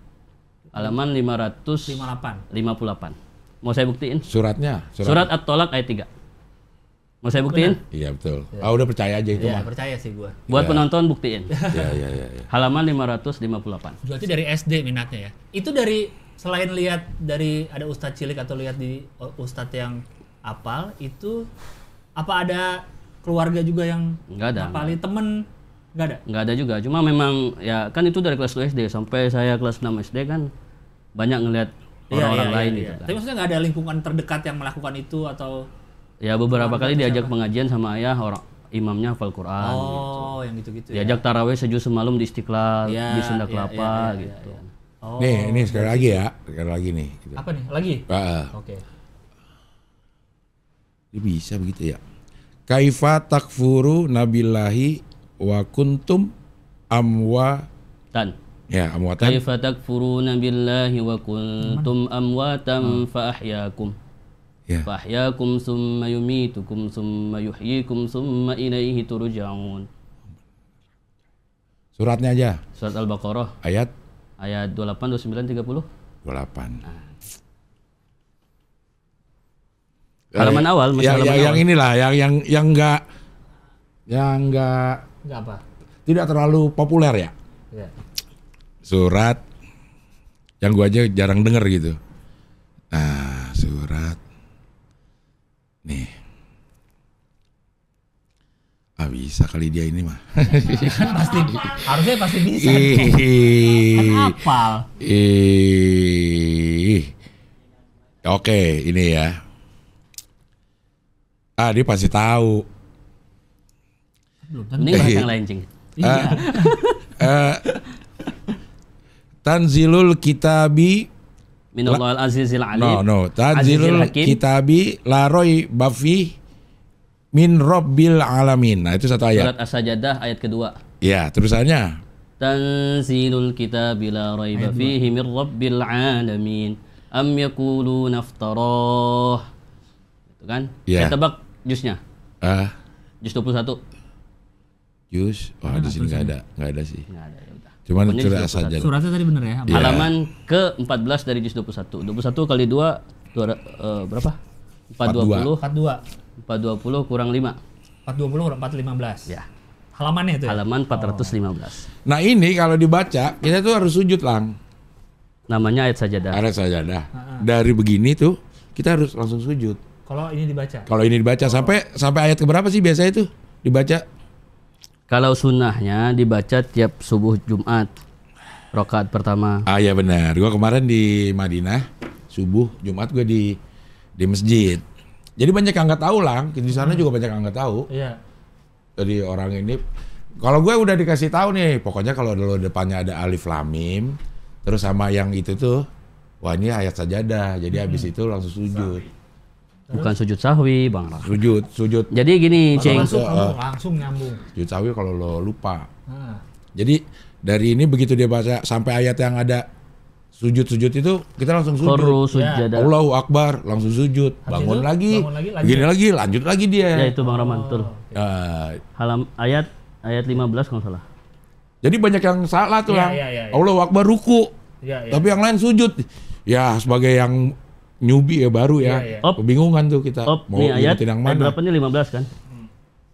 Halaman 558. 58. Mau saya buktiin? Suratnya. Surat At-Tolak ayat 3. Mau saya buktiin? Iya betul. Udah percaya aja itu Ya mah. percaya sih gua. Buat penonton buktiin. Iya. Halaman 558. Berarti dari SD minatnya ya. Itu dari selain lihat dari ada ustadz cilik atau lihat di ustadz yang apal itu apa ada keluarga juga yang Enggak ada. ngapalin temen? Enggak ada. Enggak ada juga. Cuma memang ya kan itu dari kelas 2 SD sampai saya kelas 6 SD kan banyak ngelihat orang-orang lain gitu kan. Tapi maksudnya nggak ada lingkungan terdekat yang melakukan itu atau Ya beberapa kali diajak pengajian sama ayah orang imamnya hafal Quran. yang gitu-gitu ya. Diajak tarawih sejus semalam di Istiqlal, Iya, di Sunda iya, Kelapa iya, gitu. Oh. Nih sekali lagi ya. Sekali lagi nih. Gitu. Apa nih? Lagi? Oke. Ini bisa begitu ya. Kaifa takfuru nabillahi wa kuntum amwa Dan amwatan. kaifa takfuruna billahi wa kuntum amwatan fa ahyakum. Ya. Fa ahyakum summa yumitukum summa yuhyikum summa ilaihi turja'un. Suratnya aja. Surat Al-Baqarah Ayat ayat 28, 29, 30. 28. Halaman awal masih halaman awal. Yang inilah yang enggak Enggak apa? tidak terlalu populer ya. Ya. Surat yang gua aja jarang denger gitu. Nah, surat nih. Bisa kali dia ini mah. Pasti harusnya pasti bisa. Kan hafal. Oke, ini ya. Dia pasti tahu. Belum Ini tentu. bahas yang lain, Cing. Iya. Tanzilul kitabi Minallahil azizil alim. No, Azizil tanzilul hakim. kitabi la raiba fi min rabbil alamin. Nah, itu satu ayat. Surat As-Sajdah ayat kedua. Ya, terusannya. Tanzilul kitabi la raiba fihi min rabbil alamin. Am yaquluna iftarah. Itu kan? Ya. Saya tebak jusnya. Jus 21. Jus. Wah, di sini nggak ada sih. Enggak ada, ya udah. Cuman Pokoknya surat jus 21. saja. Suratnya tadi bener ya? Iya. Halaman ke-14 dari juz 21. 21 kali 2 berapa? 420. 42. 420 kurang 5. 420 415. Ya. Halamannya itu ya? Halaman 415. Nah, ini kalau dibaca kita tuh harus sujud, Lang. Namanya ayat sajadah. Ayat sajadah. Dari begini tuh kita harus langsung sujud. Kalau ini dibaca. Kalau ini dibaca sampai ayat keberapa sih biasanya itu dibaca? Kalau sunnahnya dibaca tiap subuh Jumat. Rakaat pertama. Iya benar. Gua kemarin di Madinah subuh Jumat gue di masjid. Jadi banyak yang nggak tahu, Lang. Di sana juga banyak yang nggak tahu. Iya. Jadi orang ini, kalau gue udah dikasih tahu nih, pokoknya kalau dulu depannya ada alif lam mim, terus sama yang itu tuh, wah ini ayat sajadah. Jadi habis itu langsung sujud. Bukan sujud sahwi, Bang. Sujud. Jadi gini, Cing. Langsung nyambung. Sujud sawi kalau lo lupa. Nah. Jadi dari ini begitu dia baca sampai ayat yang ada sujud-sujud itu kita langsung sujud. Khurru sujada. Allahu Akbar, langsung sujud. Bangun itu, lagi. bangun lagi, lanjut. Begini lagi, lanjut lagi dia. Ya itu Bang Rahman, betul. Ayat 15 kalau salah. Jadi banyak yang salah tuh, Iya, Lang. iya. Allahu Akbar ruku. Iya. Tapi yang lain sujud. Ya sebagai yang newbie ya baru ya. Iya. Op. Kebingungan tuh kita. Mau nih ayat ngikutin yang ayat mana? berapa nih 15 kan?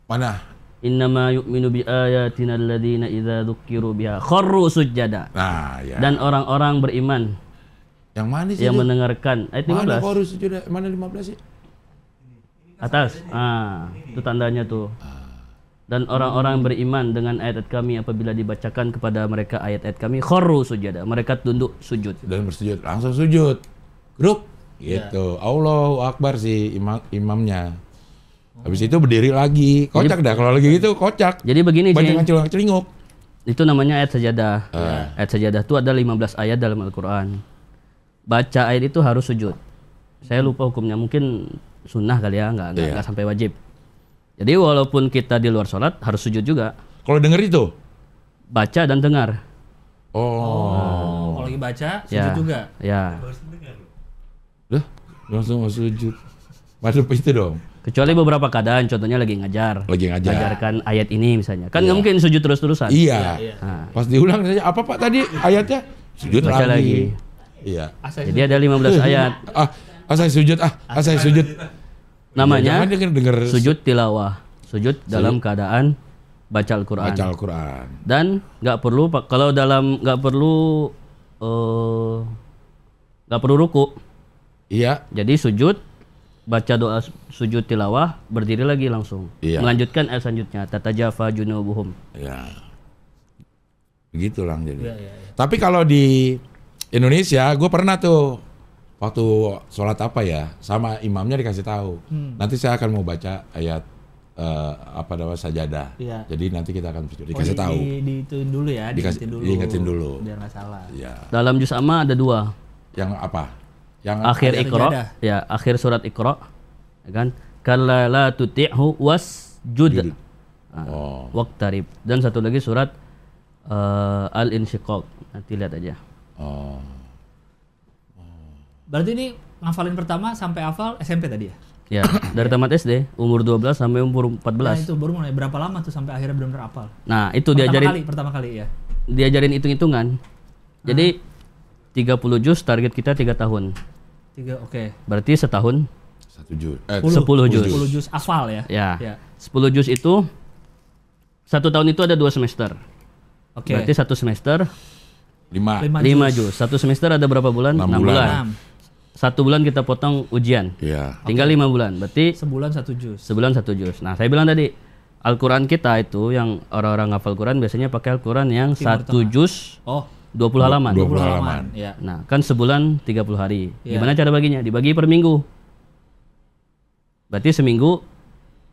Mana? Innama yu'minu bi ayatina alladziina idza dzukiru biha kharru sujada. Nah, ya. Dan orang-orang beriman yang mana sih? yang itu? mendengarkan ayat Mana 15 kok harus sujud? Mana 15 sih? atas. Itu tandanya tuh. Dan orang-orang beriman dengan ayat-ayat kami apabila dibacakan kepada mereka ayat-ayat kami kharru sujada. Mereka tunduk sujud. Dan bersujud, langsung sujud. Grup gitu. Allahu Akbar si imamnya. Habis itu berdiri lagi. Kocak dah kalau lagi gitu, kocak. Jadi begini, Banyak Cing. celinguk. Itu namanya ayat sajadah. Ayat sajadah itu ada 15 ayat dalam Al-Qur'an. Baca ayat itu harus sujud. Saya lupa hukumnya, mungkin sunnah kali ya, nggak sampai wajib. Jadi walaupun kita di luar sholat harus sujud juga. Kalau denger itu? Baca dan dengar. Kalau lagi baca sujud juga. Ya. Loh, langsung mau sujud. Masuk itu dong. Kecuali beberapa keadaan, contohnya lagi ngajar. Lagi ngajar. Ngajarkan ayat ini misalnya. Kan nggak mungkin sujud terus-terusan. Iya. Nah, Pas diulang saja, apa Pak tadi ayatnya? Sujud Baca lagi. Iya. jadi ada 15 ayat. Saya sujud saya sujud. Namanya Jangan denger sujud tilawah. Sujud dalam keadaan baca Al-Qur'an. baca Al-Qur'an. Dan nggak perlu kalau dalam nggak perlu ruku. Iya. Jadi sujud, baca doa sujud tilawah, berdiri lagi langsung. Iya. Melanjutkan ayat selanjutnya. Tatajafa junubuhum. Ya. Begitu Lang jadi. Iya. Tapi kalau di Indonesia, gue pernah tuh waktu sholat apa ya, sama imamnya dikasih tahu. Nanti saya akan mau baca ayat sajadah. Iya. Jadi nanti kita akan dikasih tahu. Diituin dulu ya, Diingetin dulu. Biar nggak salah. Ya. Dalam juz amma ada 2. Yang apa? Yang Akhir ayat Iqra, sajadah. ya akhir surat Iqra, ya kan? Kalla la tuti'hu wasjud. Waqtarib. Dan satu lagi surat Al-Insyiqaq. Nanti lihat aja. Oh. Berarti ini ngafalin pertama sampai hafal SMP tadi ya? Ya, dari tamat SD umur 12 sampai umur 14. Nah itu baru mulai berapa lama tuh sampai akhirnya benar-benar hafal? Nah, itu Pertama kali ya. Diajarin hitung-hitungan. Jadi 30 juz target kita 3 tahun. Oke. Berarti setahun 1 juz. 10 juz. 10 juz hafal ya? Ya. 10 juz itu 1 tahun itu ada 2 semester. Oke. Berarti 1 semester 5. 5 juz. 1 semester ada berapa bulan? 6 6 bulan. 1 bulan kita potong ujian. Iya. Tinggal 5 bulan. Berarti Sebulan 1 juz. sebulan 1 juz. Nah, saya bilang tadi Al-Quran kita itu yang orang-orang hafal Quran biasanya pakai Al-Quran yang 1 juz Oh, 20 halaman. 20 halaman. Ya. Nah, kan sebulan 30 hari. Iya. Gimana cara baginya? Dibagi per minggu. Berarti seminggu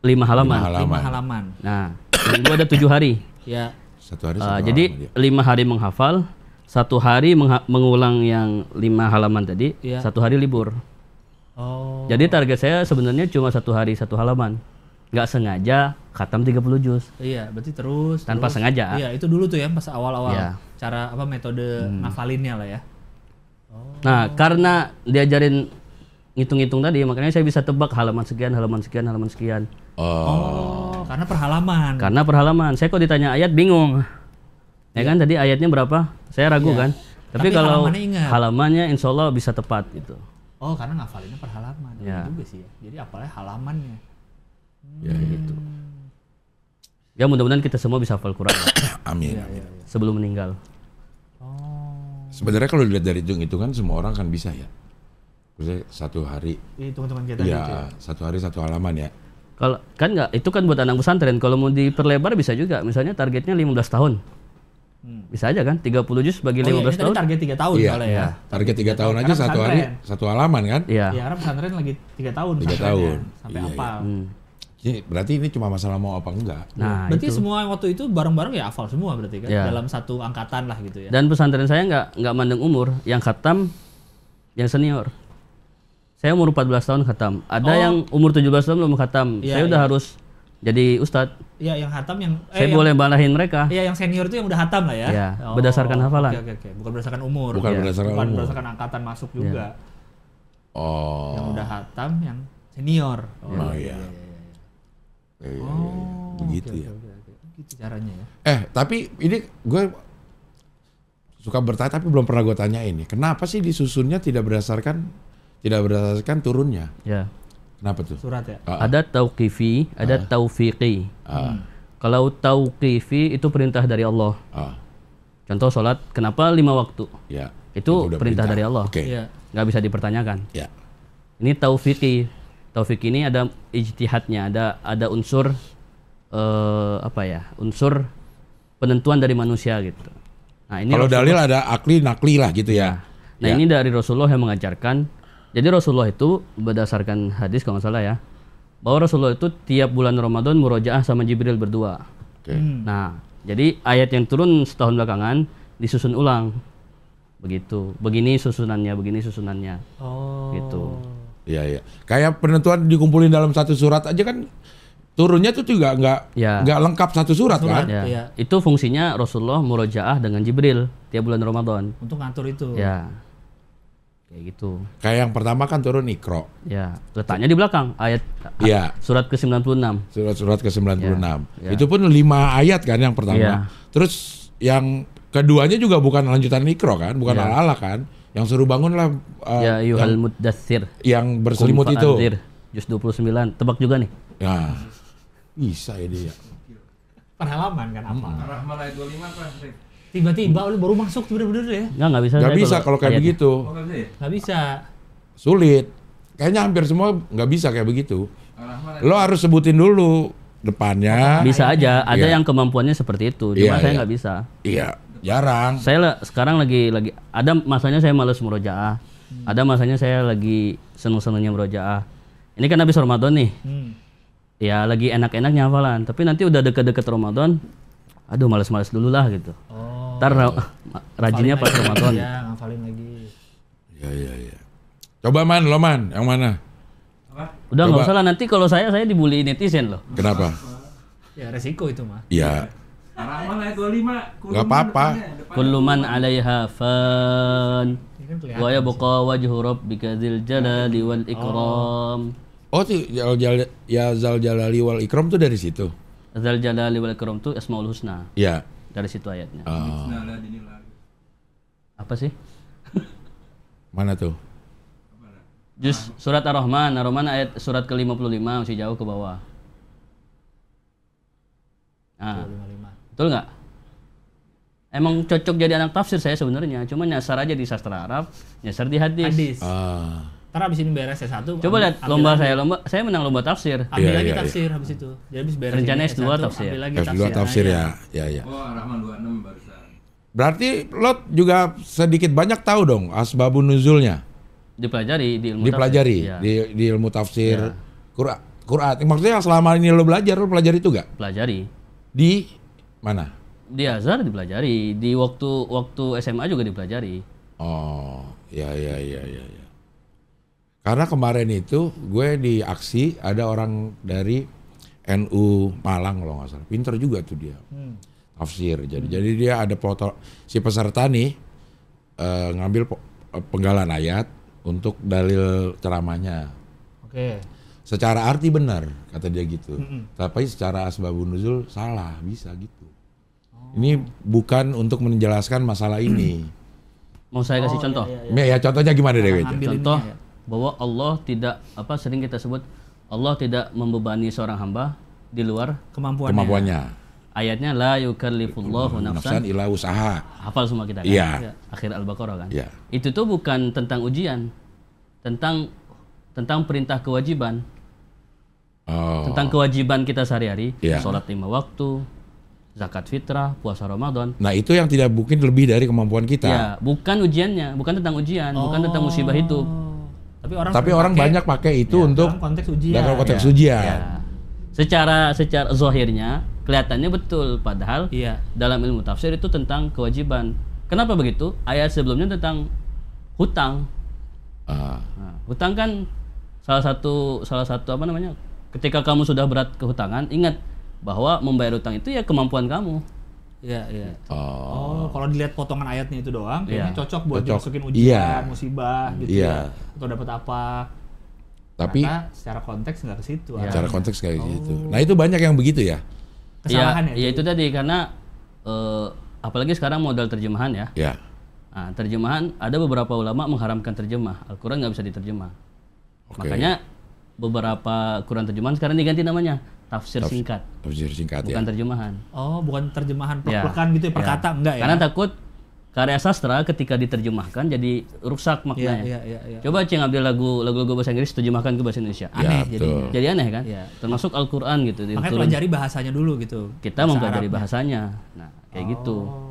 5 halaman. 5 halaman. Nah, seminggu ada 7 hari. Ya. 1 hari 1 Jadi halaman dia. 5 hari menghafal, 1 hari mengulang yang 5 halaman tadi, Iya. 1 hari libur. Oh. Jadi target saya sebenarnya cuma 1 hari 1 halaman. Nggak sengaja khatam 30 juz. Iya, berarti terus Tanpa sengaja. Iya, itu dulu tuh ya pas awal-awal. Iya. Cara metode ngafalinnya lah ya. Nah, karena diajarin ngitung-ngitung tadi, makanya saya bisa tebak halaman sekian, halaman sekian, halaman sekian. Oh, karena per halaman. Karena per halaman. Saya kok ditanya ayat bingung. Ya kan tadi ayatnya berapa? Saya ragu kan. Tapi kalau halamannya ingat. halamannya insya Allah bisa tepat gitu. Oh, karena ngafalinnya per halaman. Ya. Iya juga sih ya. Jadi apalagi halamannya. Ya, gitu. Ya mudah-mudahan kita semua bisa hafal Quran Amin. sebelum meninggal. Oh. Sebenarnya kalau dilihat dari hitung-hitungan semua orang kan bisa ya. Maksudnya 1 hari. Hitung-hitungan kita gitu ya. Iya, 1 hari 1 halaman ya. Kalau kan nggak, itu kan buat anak pesantren. Kalau mau diperlebar bisa juga. Misalnya targetnya 15 tahun. Bisa aja kan? 30 juz bagi Oh, iya, 15 ini tadi tahun. target 3 tahun Iya. soalnya ya. Target 3 tahun aja Karena 1 hari pesantren. 1 halaman kan? Iya. Ya, karena pesantren lagi 3 tahun. 3 pesantrennya, tahun. sampai Iya, hafal. Jadi, berarti ini cuma masalah mau apa enggak. Nah, Berarti itu. semua yang waktu itu bareng-bareng ya hafal semua berarti kan? Ya. Dalam satu angkatan lah gitu ya. Dan pesantren saya nggak mandang umur. Yang khatam, yang senior. Saya umur 14 tahun khatam. Ada yang umur 17 tahun belum khatam. Iya, Saya udah harus jadi ustadz. Iya, yang hatam yang Saya boleh balahin mereka. Iya, yang senior itu yang udah hatam lah ya. Iya, berdasarkan hafalan. Oke. Bukan berdasarkan umur. Bukan Iya. berdasarkan Bukan umur. berdasarkan angkatan masuk juga. Oh. Yang udah hatam yang senior. Oh, iya. Begitu ya. Oke. Gitu caranya ya. Tapi ini gue suka bertanya tapi belum pernah gue tanya ini. Kenapa sih disusunnya tidak berdasarkan turunnya? Ya. Kenapa tuh? Surat ya. Ada tauqifi, ada taufiqi. Kalau tauqifi itu perintah dari Allah. Contoh sholat, kenapa 5 waktu? Ya. Itu udah perintah dari Allah. Oke. Iya. Nggak bisa dipertanyakan. Ya. Ini taufiqi. Taufik ini ada ijtihadnya, ada unsur unsur penentuan dari manusia gitu. Nah, ini Kalau Rasulullah- dalil ada akli nakli lah gitu ya. Nah, ini dari Rasulullah yang mengajarkan. Jadi Rasulullah itu berdasarkan hadis kalau nggak salah ya, bahwa Rasulullah itu tiap bulan Ramadan murojaah sama Jibril berdua. Oke. Nah, jadi ayat yang turun setahun belakangan disusun ulang. Begitu. Begini susunannya. Oh. Gitu. Iya, iya. Kayak penentuan dikumpulin dalam satu surat aja kan turunnya tuh juga Ya. nggak lengkap satu surat kan? Ya. Iya. Itu fungsinya Rasulullah murojaah dengan Jibril tiap bulan Ramadan. Untuk ngatur itu. Ya. Kayak gitu. Kayak yang pertama kan turun Iqra. Ya, letaknya di belakang ayat Iya. surat ke-96. Surat ke-96. Ya. Itu pun 5 ayat kan yang pertama. Ya. Terus yang keduanya juga bukan lanjutan Iqra kan, bukan Ya. ala-ala kan. Yang suruh bangunlah Ya yuhal muddatsir. yang berselimut Kum itu. fa'anzir. Juz 29. Tebak juga nih. Ya. Bisa ya dia. Per halaman kan apa? Rahman ayat 25 apa? Rik? Tiba-tiba lu baru masuk bener-bener ya. Nggak bisa. Nggak saya bisa kalau kayak ayatnya. begitu. Oh, nggak bisa ya? Nggak bisa. Sulit. Kayaknya hampir semua nggak bisa kayak begitu. Rahman Lo harus sebutin dulu depannya. Bisa aja. Ada Iya. yang kemampuannya seperti itu. Iya, Cuma saya iya. nggak bisa. Iya, jarang. Saya sekarang lagi ada masanya saya malas murojaah. Ada masanya saya lagi seneng-senengnya murojaah. Ini kan habis Ramadan nih. Ya lagi enak-enaknya hafalan. Tapi nanti udah deket-deket Ramadan, aduh malas-malas dulu lah gitu. Oh. Ntar rajinnya pas Ramadan. Ya, ngafalin lagi. Iya. Coba lo man, yang mana? Udah nggak Coba. usah lah, nanti kalau saya dibully netizen loh. Kenapa? Ya resiko itu mah. Ya, Ar-Rahman ayat 25. nggak apa-apa. Kullu man 'alaiha fan Ini kan kelihatan. wa yabqa wajhu rabbika dzil jalali wal ikram. Oh, tuh ya Zal Jalali wal Ikram tuh dari situ. Dzal jalali wal ikram itu Asmaul Husna. Ya. Dari situ ayatnya. Nah, lah dinilai. Apa sih? Mana tuh? Juz surat Ar-Rahman, Ar-Rahman ayat surat ke-55 masih jauh ke bawah. Nah, 55. betul nggak? Emang cocok jadi anak tafsir saya sebenarnya, cuma nyasar aja di sastra Arab, nyasar di hadis. Hadis. Ah, Ntar abis ini beres S1. Coba lihat saya menang lomba tafsir. Ambil Iya, lagi iya, tafsir habis itu. Jadi abis beres Rencana ini S2 S1, tafsir. ambil lagi F2 tafsir aja. ya. Oh, Ar-Rahman 26 barusan. Berarti lo juga sedikit banyak tahu dong asbabun nuzulnya. Dipelajari di ilmu Dipelajari tafsir. Iya, di ilmu tafsir Quran. Maksudnya yang selama ini lo pelajari itu gak? pelajari. Di mana? Di Azhar dipelajari, di waktu SMA juga dipelajari. Oh, ya. Karena kemarin itu gue di aksi ada orang dari NU Malang kalau nggak salah. Pinter juga tuh dia. Tafsir. Jadi dia ada foto si peserta nih ngambil penggalan ayat untuk dalil ceramahnya. Oke. Secara arti benar kata dia gitu. Tapi secara asbabun nuzul salah, bisa gitu. Ini bukan untuk menjelaskan masalah ini. Mau saya kasih contoh? Ya contohnya gimana deh? Ngambil Contoh ininya ya. bahwa Allah tidak sering kita sebut Allah tidak membebani seorang hamba di luar Kemampuannya. ayatnya la yukallifullahu Nafsan nafsan. ila usaha. Hafal semua kita kan? Iya. Akhir Al-Baqarah kan? Iya. Itu tuh bukan tentang ujian. Tentang perintah kewajiban. Oh. Tentang kewajiban kita sehari-hari, Iya. sholat 5 waktu, zakat fitrah, puasa Ramadan. Nah itu yang tidak mungkin lebih dari kemampuan kita. Ya, bukan ujiannya, bukan tentang ujian, bukan tentang musibah hidup. Tapi orang banyak pakai itu untuk dalam konteks ujian. dalam konteks ujian. Ya. Secara zahirnya kelihatannya betul, padahal Iya. dalam ilmu tafsir itu tentang kewajiban. Kenapa begitu? Ayat sebelumnya tentang hutang. Ah, Nah, hutang kan salah satu apa namanya? Ketika kamu sudah berat kehutangan, ingat bahwa membayar hutang itu ya kemampuan kamu. Iya. oh. Oh, kalau dilihat potongan ayatnya itu doang, kayaknya Iya. cocok buat Cocok. dimasukin ujian, Iya. musibah gitu Iya. ya. Atau dapat apa. Tapi Ternyata secara konteks nggak ke situ. Iya. secara konteks kayak gitu. Nah itu banyak yang begitu ya. Kesalahan Ya itu tadi karena apalagi sekarang modal terjemahan ya. Ya. Nah, terjemahan ada beberapa ulama mengharamkan terjemah. Al-Quran nggak bisa diterjemah. Oke. Makanya beberapa Quran terjemahan sekarang diganti namanya tafsir singkat, Tafsir singkat bukan ya. terjemahan. Oh, bukan terjemahan Ya. plek-plekan gitu ya, per Ya. kata enggak ya? Karena takut karya sastra ketika diterjemahkan jadi rusak maknanya. Iya. Coba Cing ambil lagu-lagu bahasa Inggris terjemahkan ke bahasa Indonesia. Aneh Ya, jadinya. betul. Jadi aneh kan? Iya. Termasuk Al-Quran gitu. Makanya Turun- pelajari bahasanya dulu gitu. kita Bahasa mempelajari Arabnya. bahasanya. Nah, kayak gitu. Oh.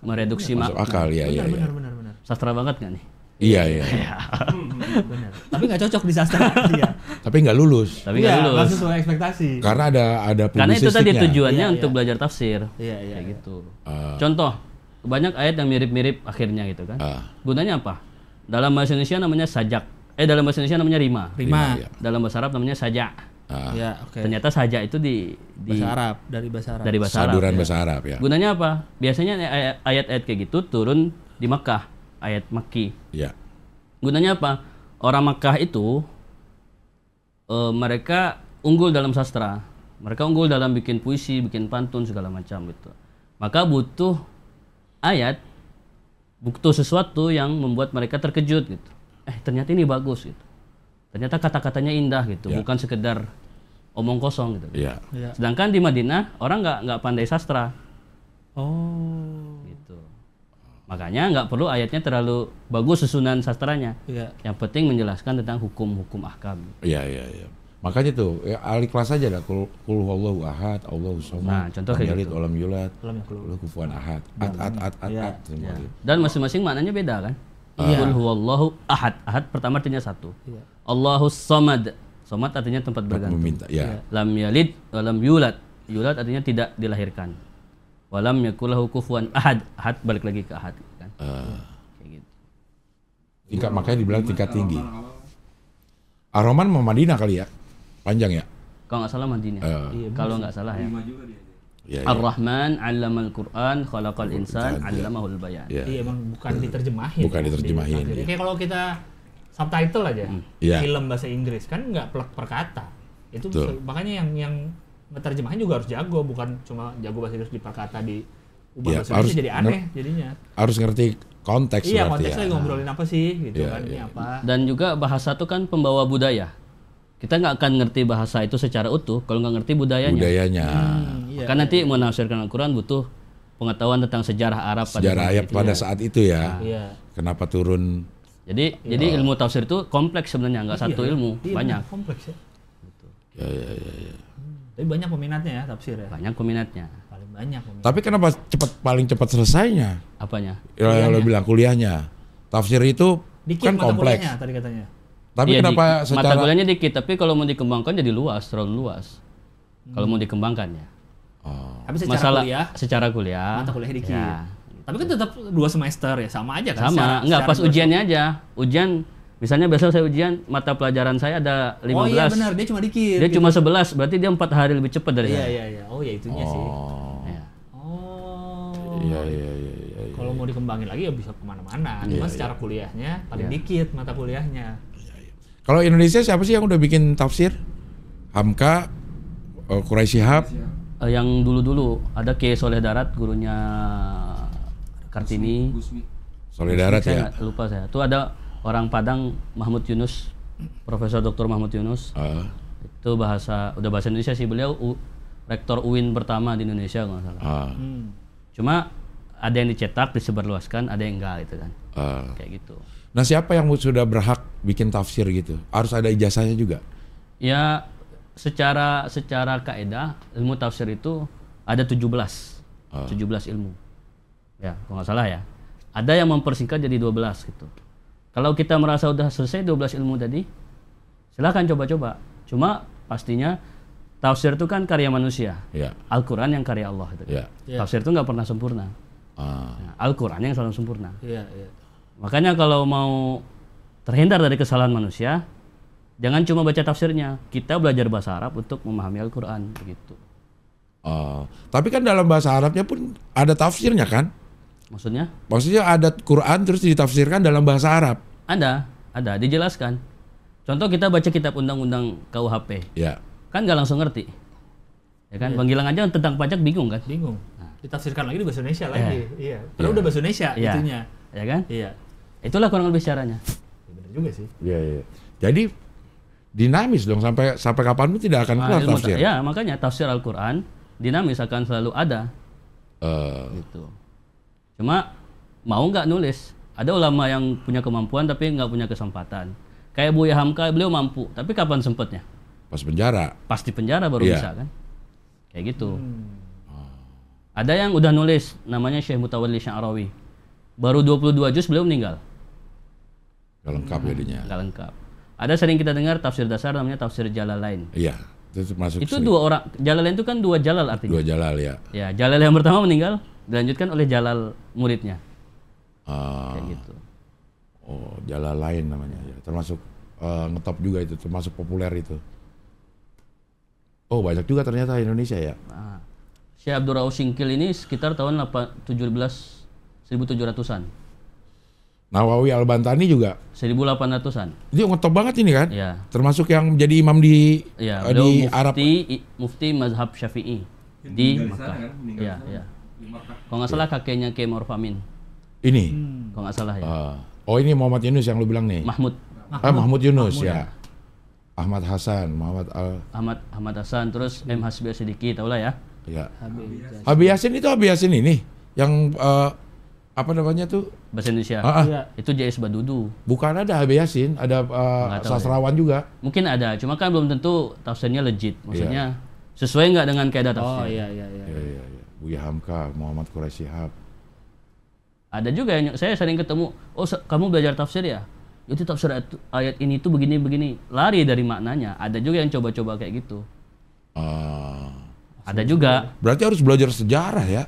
Mereduksi Masuk makna. akal ya. Benar. Sastra banget nggak nih? Iya. Benar. Tapi nggak cocok di sastra dia. Tapi nggak lulus. Tapi nggak Iya, lulus. nggak sesuai ekspektasi. Karena ada Karena itu tadi publisistiknya. tujuannya Iya, untuk iya. belajar tafsir. Iya. Kayak gitu. Ah. Contoh, banyak ayat yang mirip-mirip akhirnya gitu kan. Ah. Gunanya apa? Dalam bahasa Indonesia namanya sajak. Dalam bahasa Indonesia namanya rima. Rima. ya. Dalam bahasa Arab namanya saja. Ah. Ya, oke. Ternyata saja itu di Bahasa Arab, dari bahasa Arab. dari bahasa Arab. Saduran bahasa Arab ya. Gunanya apa? Biasanya ayat-ayat kayak gitu turun di Makkah, ayat Makki. Ya. Gunanya apa? Orang Makkah itu mereka unggul dalam sastra. Mereka unggul dalam bikin puisi, bikin pantun segala macam gitu. Maka butuh ayat, butuh sesuatu yang membuat mereka terkejut gitu. Ternyata ini bagus gitu. Ternyata kata-katanya indah gitu, Ya. bukan sekedar omong kosong gitu. Iya. Iya. Sedangkan di Madinah orang nggak pandai sastra Oh. gitu. Makanya nggak perlu ayatnya terlalu bagus susunan sastranya. Iya. Yang penting menjelaskan tentang hukum-hukum ahkam. Iya. Makanya tuh ya, ahli kelas aja dah. Kul huwallahu ahad, Allahu Nah, somad, contoh lam kayak yalid gitu. walam yulad, Lam yakul. lahu kufuwan ahad. Iya. Semua gitu. Dan masing-masing maknanya beda kan? Qul huwallahu ahad. Ahad pertama artinya satu. Iya. Allahus somad. Somad artinya tempat bergantung. Meminta, ya. Lam yalid walam yulad. Yulad artinya tidak dilahirkan. Walam yakulahu kufuwan ahad. Ahad balik lagi ke ahad kan. Kayak gitu. Makanya dibilang tingkat tinggi. Ar-Rahman sama Madinah kali ya. Panjang ya. Kalau nggak salah Madinah. Kalau nggak salah ya. Lima juga dia. Ya, ya. Ar-Rahman 'allamal Qur'an, khalaqal insan, 'allamahul bayan. Ya. Iya, emang bukan diterjemahin. Bukan diterjemahin, Di- iya. Kayak kalau kita subtitle aja, Iya. film bahasa Inggris kan nggak plek per kata. Itu Betul. makanya yang ngeterjemahin juga harus jago, bukan cuma jago bahasa Inggris di per kata di ubah Iya, bahasa Indonesia harus jadi aneh jadinya. Harus ngerti konteks Iya, berarti konteksnya ya. ngobrolin apa sih gitu Iya, kan, ini iya. apa. Dan juga bahasa itu kan pembawa budaya. Kita nggak akan ngerti bahasa itu secara utuh kalau nggak ngerti budayanya. Budayanya. Iya. Kan nanti menafsirkan Al-Quran butuh pengetahuan tentang sejarah Arab Sejarah zaman ayat itu. pada saat itu ya. Iya. Kenapa turun? Jadi ilmu tafsir itu kompleks sebenarnya, nggak satu ilmu, Iya, banyak. benar, kompleks ya. Ya, ya, ya, ya. Tapi banyak peminatnya ya tafsir ya. Banyak peminatnya. Paling banyak peminat. Tapi kenapa paling cepat selesainya? Apanya? Ya, lo bilang kuliahnya. Tafsir itu Dikit kan mata kompleks. kuliahnya tadi katanya. Tapi Iya, kenapa mata secara kuliahnya dikit, tapi kalau mau dikembangkan jadi luas, terlalu luas. Kalau mau dikembangkan ya. Oh, Tapi secara Masalah kuliah secara kuliah. mata kuliah dikit. Ya. Tapi kan tetap 2 semester ya, sama aja kan. Sama, enggak pas ujiannya aja. Ujian misalnya besok saya ujian mata pelajaran saya ada 15. Oh iya benar, dia cuma dikit. Dia cuma 11, berarti dia 4 hari lebih cepat dari Iya saya. iya iya. Oh ya itunya sih. oh, Ya. Oh. iya, iya, iya, iya. Kalau mau dikembangin lagi ya bisa kemana-mana. Cuma secara kuliahnya paling dikit mata kuliahnya. Kalau Indonesia siapa sih yang udah bikin tafsir? Hamka, Quraisy Shihab, Yang dulu-dulu ada Kiai Soleh Darat, gurunya Kartini. Gusmi. Soleh Darat Saya ya. nggak lupa saya. Itu ada orang Padang, Mahmud Yunus, Profesor Dr. Mahmud Yunus. Itu bahasa Indonesia sih, beliau rektor UIN pertama di Indonesia kalau nggak salah. Cuma ada yang dicetak, disebarluaskan, ada yang enggak gitu kan. Kayak gitu. Nah, siapa yang sudah berhak bikin tafsir gitu? Harus ada ijazahnya juga. Ya secara kaidah ilmu tafsir itu ada 17 ilmu. Ya, kalau nggak salah ya. Ada yang mempersingkat jadi 12 gitu. Kalau kita merasa udah selesai 12 ilmu tadi, silakan coba-coba. Cuma pastinya tafsir itu kan karya manusia. Ya. Al-Quran yang karya Allah itu. Ya. Tafsir itu nggak pernah sempurna. Nah, Al-Quran yang selalu sempurna. Iya iya. Makanya kalau mau terhindar dari kesalahan manusia, jangan cuma baca tafsirnya. Kita belajar bahasa Arab untuk memahami Al-Quran begitu. Tapi kan dalam bahasa Arabnya pun ada tafsirnya kan? Maksudnya? Maksudnya ada Quran terus ditafsirkan dalam bahasa Arab. Ada, dijelaskan. Contoh kita baca kitab undang-undang KUHP, Ya. kan nggak langsung ngerti. Ya kan, Bang Gilang aja tentang pajak bingung kan? Bingung. Ditafsirkan lagi di bahasa Indonesia lagi. Iya. Padahal udah bahasa Indonesia Iya. itunya. Ya kan? Iya. Itulah kurang lebih caranya. Ya, bener juga sih. Iya, iya. Jadi dinamis dong sampai kapanpun tidak akan keluar Ilmu tafsir. ya, makanya tafsir Al-Quran dinamis akan selalu ada. Gitu. Cuma mau nggak nulis. Ada ulama yang punya kemampuan tapi nggak punya kesempatan. Kayak Buya Hamka, beliau mampu, tapi kapan sempatnya? Pas penjara. Pasti penjara baru Iya. bisa kan? Kayak gitu. Ada yang udah nulis, namanya Syekh Mutawalli Sya'rawi. Baru 22 juz beliau meninggal. Gak lengkap jadinya. Nggak lengkap. Ada sering kita dengar tafsir dasar namanya tafsir Jalalain. Iya. Itu masuk Itu sini. dua orang, Jalalain itu kan dua Jalal artinya. Dua jalal ya. Ya, Jalal yang pertama meninggal, dilanjutkan oleh Jalal muridnya. Ah, Kayak gitu. oh, jalal lain namanya ya. Termasuk ngetop juga itu, termasuk populer itu. Oh, banyak juga ternyata Indonesia ya. Nah, Syekh Abdul Rauf Singkil ini sekitar tahun 1700-an. Nawawi Al-Bantani juga. 1800-an. Dia ngetop banget ini kan? Ya. Termasuk yang jadi imam di Ya, di beliau Arab. mufti mazhab Syafi'i di Meninggal di sana Makkah. kan? Meninggal Iya, di sana. iya. Di Makkah. Kalau nggak salah kakeknya Kiai Ma'ruf Amin. Ini. Kalau nggak salah ya. Oh, ini Muhammad Yunus yang lu bilang nih. Mahmud Mahmud Yunus ya. Ahmad Hasan, Ahmad Hasan, terus M Hasbi Sidiki, tau lah ya. Ya. Abi Yasin itu Abi Yasin ini yang apa namanya tuh? Bahasa Indonesia. Iya. Itu Jais Badudu. Bukan ada Abi Yasin, ada Nggak tahu sastrawan juga. Mungkin ada, cuma kan belum tentu tafsirnya legit. Maksudnya sesuai nggak dengan kaidah Oh tafsir. iya iya iya. Iya, iya, iya. Buya Hamka, Muhammad Quraisy Shihab. Ada juga yang saya sering ketemu, oh kamu belajar tafsir ya? Itu tafsir ayat ini tuh begini-begini. Lari dari maknanya. Ada juga yang coba-coba kayak gitu. Ada juga. Berarti harus belajar sejarah ya.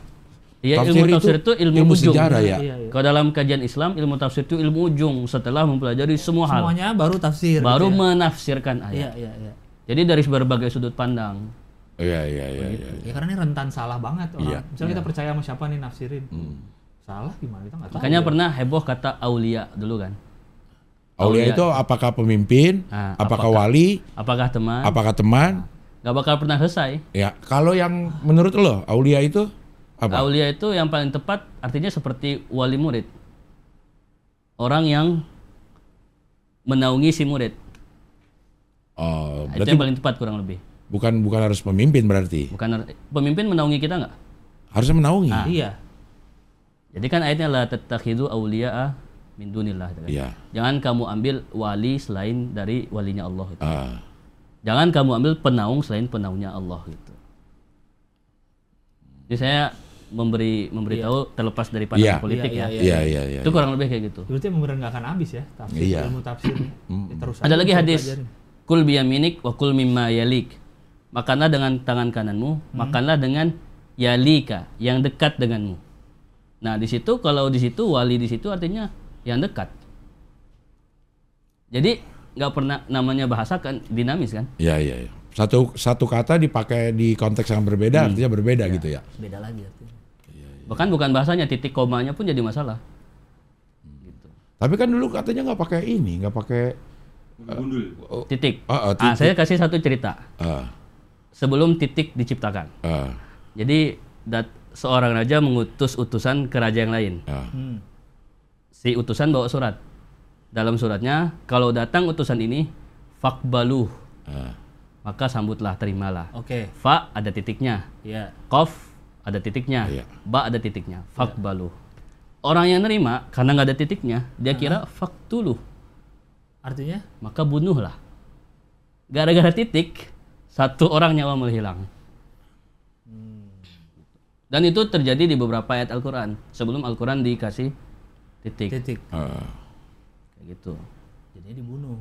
Iya, Tafsir ilmu tafsir itu ilmu ujung. sejarah ya. Iya, iya. Kalau dalam kajian Islam, ilmu tafsir itu ilmu ujung setelah mempelajari semua hal. Semuanya baru tafsir. Baru gitu ya. menafsirkan Iya ayat. iya iya. Jadi dari berbagai sudut pandang. Iya. Ya karena ini rentan salah banget orang. Iya. Misalnya kita percaya sama siapa nih nafsirin. Salah gimana kita nggak tahu. Makanya pernah heboh kata aulia dulu kan. Aulia itu apakah pemimpin, Nah, apakah wali, Apakah teman? apakah teman? Nggak bakal pernah selesai. Ya, kalau yang menurut lo aulia itu apa? Aulia itu yang paling tepat artinya seperti wali murid. Orang yang menaungi si murid. Oh, Itu berarti yang paling tepat kurang lebih. bukan harus pemimpin berarti. Bukan pemimpin menaungi kita nggak? Harusnya menaungi. Ah. Iya. Jadi kan ayatnya la tattakhidu awliya'a min dunillah gitu kan. Iya. Jangan kamu ambil wali selain dari walinya Allah gitu. Ah. Jangan kamu ambil penaung selain penaungnya Allah gitu. Jadi saya memberitahu terlepas dari Iya. pandangan politik ya. Iya. Itu kurang lebih kayak gitu. Berarti beneran nggak akan habis ya tafsir, Iya. ilmu tafsir. Ya, terus Ada aja lagi kita hadis. pelajarin. Kul biyaminik wa kul mimma yalik. Makanlah dengan tangan kananmu, makanlah dengan yalika, yang dekat denganmu. Nah, di situ kalau di situ wali di situ artinya yang dekat. Jadi nggak pernah namanya bahasa kan dinamis kan? Iya. Satu kata dipakai di konteks yang berbeda artinya berbeda gitu ya. Beda lagi artinya. Bahkan bukan bahasanya, titik komanya pun jadi masalah. Gitu. Tapi kan dulu katanya nggak pakai ini, nggak pakai Gundul. Titik. titik. Saya kasih satu cerita. Ah, Sebelum titik diciptakan. ah, Jadi seorang raja mengutus utusan ke raja yang lain. ah. Si utusan bawa surat. Dalam suratnya, kalau datang utusan ini, fakbaluh, Ah. maka sambutlah, terimalah. Oke. Fa ada titiknya, Iya. Qaf ada titiknya, Iya. Ba ada titiknya, fakbaluh. Orang yang nerima karena nggak ada titiknya, dia kira faktuluh, Artinya? maka bunuhlah. Gara-gara titik, satu orang nyawa mulai hilang. Dan itu terjadi di beberapa ayat Al-Quran. Sebelum Al-Quran dikasih titik. Titik. Ah. Kayak gitu. Jadinya dibunuh.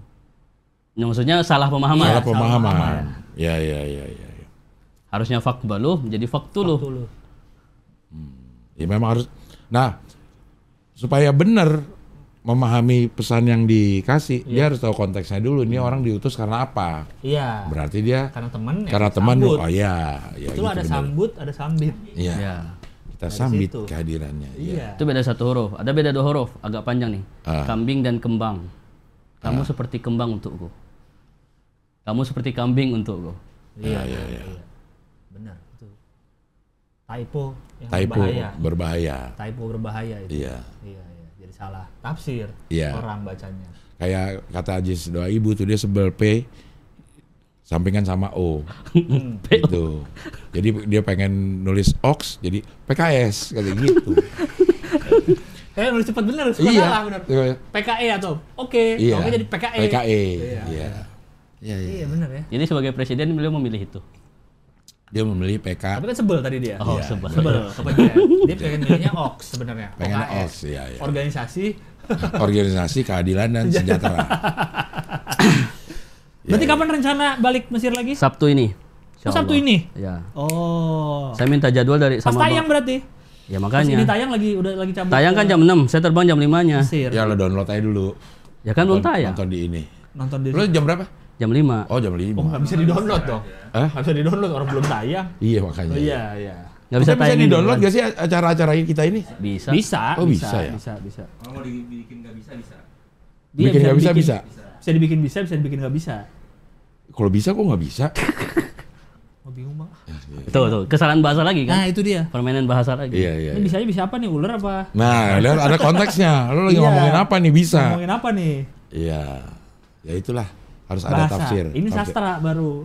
Yang maksudnya salah pemahaman. Salah salah pemahaman. pemahaman. Ya. Harusnya fakbaluh menjadi faktuluh. Dulu. Ya memang harus. Nah, supaya benar memahami pesan yang dikasih, dia harus tahu konteksnya dulu. Ini orang diutus karena apa? Iya. Berarti dia Karena temen ya. karena teman. sambut. Oh ya Itu gitu ada benar. sambut, ada sambit. Iya. Ya. Kita Dari sambit situ. kehadirannya. Iya. Iya. Itu beda satu huruf. Ada beda dua huruf, agak panjang nih. Ah. Kambing dan kembang. Kamu seperti kembang untukku. Kamu seperti kambing untukku. Iya. Benar. Itu. Typo yang Typo berbahaya. berbahaya. Typo berbahaya itu. Iya. Iya. Jadi salah tafsir Iya. orang bacanya. Kayak kata Ajis doa ibu tuh dia sebel P sampingan sama O. Gitu. Jadi dia pengen nulis OX jadi PKS kayak gitu. Nulis cepat bener, suka Iya. salah bener. PKE atau oke, Iya. oke jadi PKE. PKE. Iya. Iya. Iya bener ya. Jadi sebagai presiden beliau memilih itu. Dia memilih PK. Tapi kan sebel tadi dia. Oh, Iya. sebel. Sebel kepengen. Dia pengen milihnya OX sebenarnya. Pengen OKS. OX, iya. Organisasi. Organisasi Keadilan dan Sejahtera. Berarti kapan rencana balik Mesir lagi? Sabtu ini. Oh, Insya Sabtu Allah. ini? Ya. Oh. Saya minta jadwal dari Pas sama tayang berarti? Ya Pas ini makanya. tayang udah lagi cabut. Tayang kan ke jam 6, saya terbang jam 5-nya. Mesir. Ya lo download aja dulu. Ya kan belum tayang. Nonton di ini. Nonton di Lo jam berapa? Jam 5. Oh jam 5. Oh, nggak bisa di-download dong. Hah? Nggak bisa di-download, orang belum tayang. Iya makanya. Oh iya, iya. Nggak bisa Bisa tayang di-download gak sih acara-acara kita ini? Bisa. Bisa, Oh, bisa ya? bisa. Kalau mau dibikin nggak bisa. Dia Bikin nggak bisa, bisa. Bisa dibikin bisa dibikin nggak bisa. Kalau bisa kok nggak bisa? Oh, bingung bang. Tuh, kesalahan bahasa lagi Nah kan? itu dia. Permainan bahasa lagi. Iya. Ini bisanya bisa apa nih, ular apa? Nah, lihat ada konteksnya. Lo lagi Iya. ngomongin apa nih bisa? Ngomongin apa nih? Iya. Ya itulah. Harus ada Bahasa. tafsir. Ini Tafsir. sastra baru.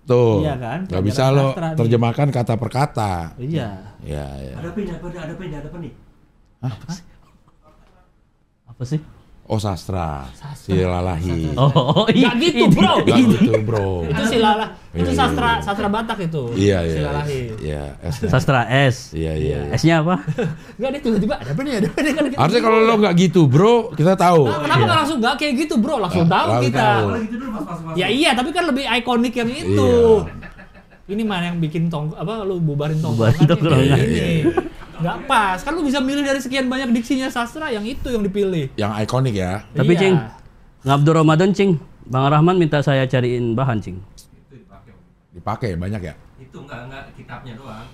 Tuh. Iya kan? Gak bisa Pelajaran lo sastra nih. terjemahkan kata per kata. Iya. Iya. Ada apa nih? Apa sih? Oh sastra. Silalahi. Oh, Nggak gitu, bro. Gak gitu bro. Itu silalah. Itu Iya, sastra Batak itu. Iya. Silalahi. Iya. Sastra S. Iya. S-nya apa? Enggak dia tiba-tiba ada apa nih? Ada apa nih kan? kita- Harusnya kalau lo nggak gitu bro, kita tahu. Nah, kenapa nggak langsung nggak kayak gitu, bro? Langsung tahu langsung kita. tahu. Gitu dulu pas. Ya iya, tapi kan lebih ikonik yang itu. Iya. Ini mana yang bikin lu bubarin Bubarin tongkrongan. Ini. Nggak pas. Kan lu bisa milih dari sekian banyak diksinya sastra yang itu yang dipilih. Yang ikonik ya. Tapi Iya. Cing, Ngabdur Ramadan Cing, Bang Rahman minta saya cariin bahan Cing. Dipakai banyak ya? Itu enggak kitabnya doang.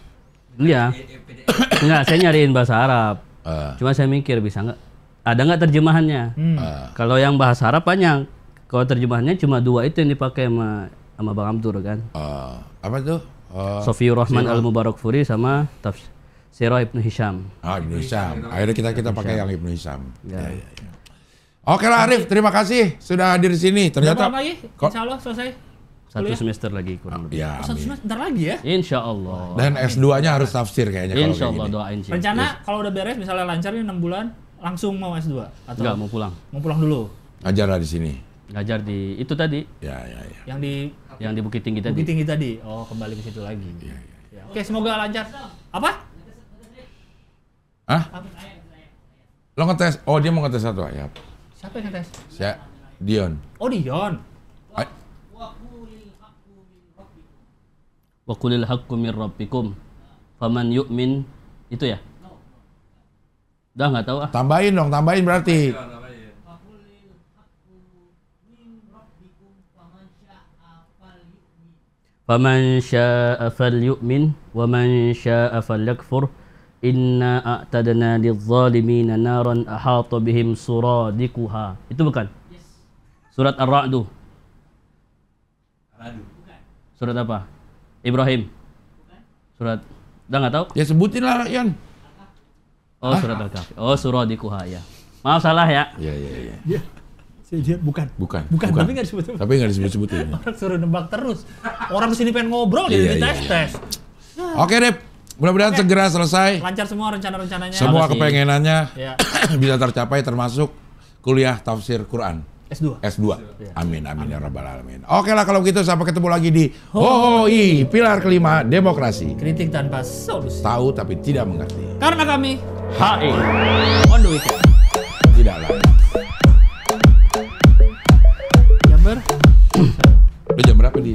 Iya. PDF. Enggak, saya nyariin bahasa Arab. Cuma saya mikir bisa nggak, ada nggak terjemahannya? Kalau yang bahasa Arab banyak. Kalau terjemahannya cuma 2 itu yang dipakai sama Bang Abdur kan. Apa tuh? Sofiur Rahman Al-Mubarakfuri sama Tafsirah Ibnu Hisham. Ibnu Hisham. Akhirnya kita pakai yang Ibnu Hisham. Ya. Oke lah Arif, terima kasih sudah hadir di sini. Ternyata Berapa lagi? Insya Allah selesai. 1 semester lagi kurang lebih. ya, Satu amin. semester bentar lagi ya. Insya Allah. Dan S2-nya harus tafsir kayaknya kalau Insya kayak Allah gini. doain sih. Rencana kalau udah beres misalnya lancar nih 6 bulan langsung mau S2 atau Enggak mau pulang. mau pulang dulu? Ajarlah di sini. Ngajar di itu tadi, Ya. Yang di yang di Bukit Tinggi tadi. Bukit Tinggi tadi. Oh, kembali ke situ lagi. Ya. Oke, semoga lancar. Apa? Hah? Lo ngetes? Oh dia mau ngetes satu ayat. Siapa yang ngetes? Saya Dion. Oh, Dion. Wa qulil haqqu min rabbikum faman yu'min itu ya? Udah nggak tahu ah. Tambahin dong, tambahin berarti. Faman syaa'a falyu'min wa man syaa'a falyakfur inna a'tadna lidh-dhalimina naran ahata bihim suradiquha. Itu bukan? Surat Ar-Ra'd. Surat apa? Ibrahim. Surat udah nggak tahu? Ya sebutin lah Yan. Oh, surat Al-Kahfi. Oh, suradiquha ya. Maaf salah ya. Iya. Dia bukan. Bukan. Tapi nggak disebut. Tapi nggak disebut-sebutin. Orang suruh nebak terus. Orang kesini pengen ngobrol jadi Iya, dites-tes. Oke Dep, mudah-mudahan segera selesai. Lancar semua rencana-rencananya. Semua Makasih. kepengenannya Ya. bisa tercapai termasuk kuliah tafsir Quran. S2. S2. Amin ya rabbal alamin. Oke lah kalau gitu sampai ketemu lagi di HOI pilar kelima demokrasi. Kritik tanpa solusi. Tahu tapi tidak mengerti. Karena kami HI. on the weekend. Tidak lah. Jamber. Udah jam berapa di?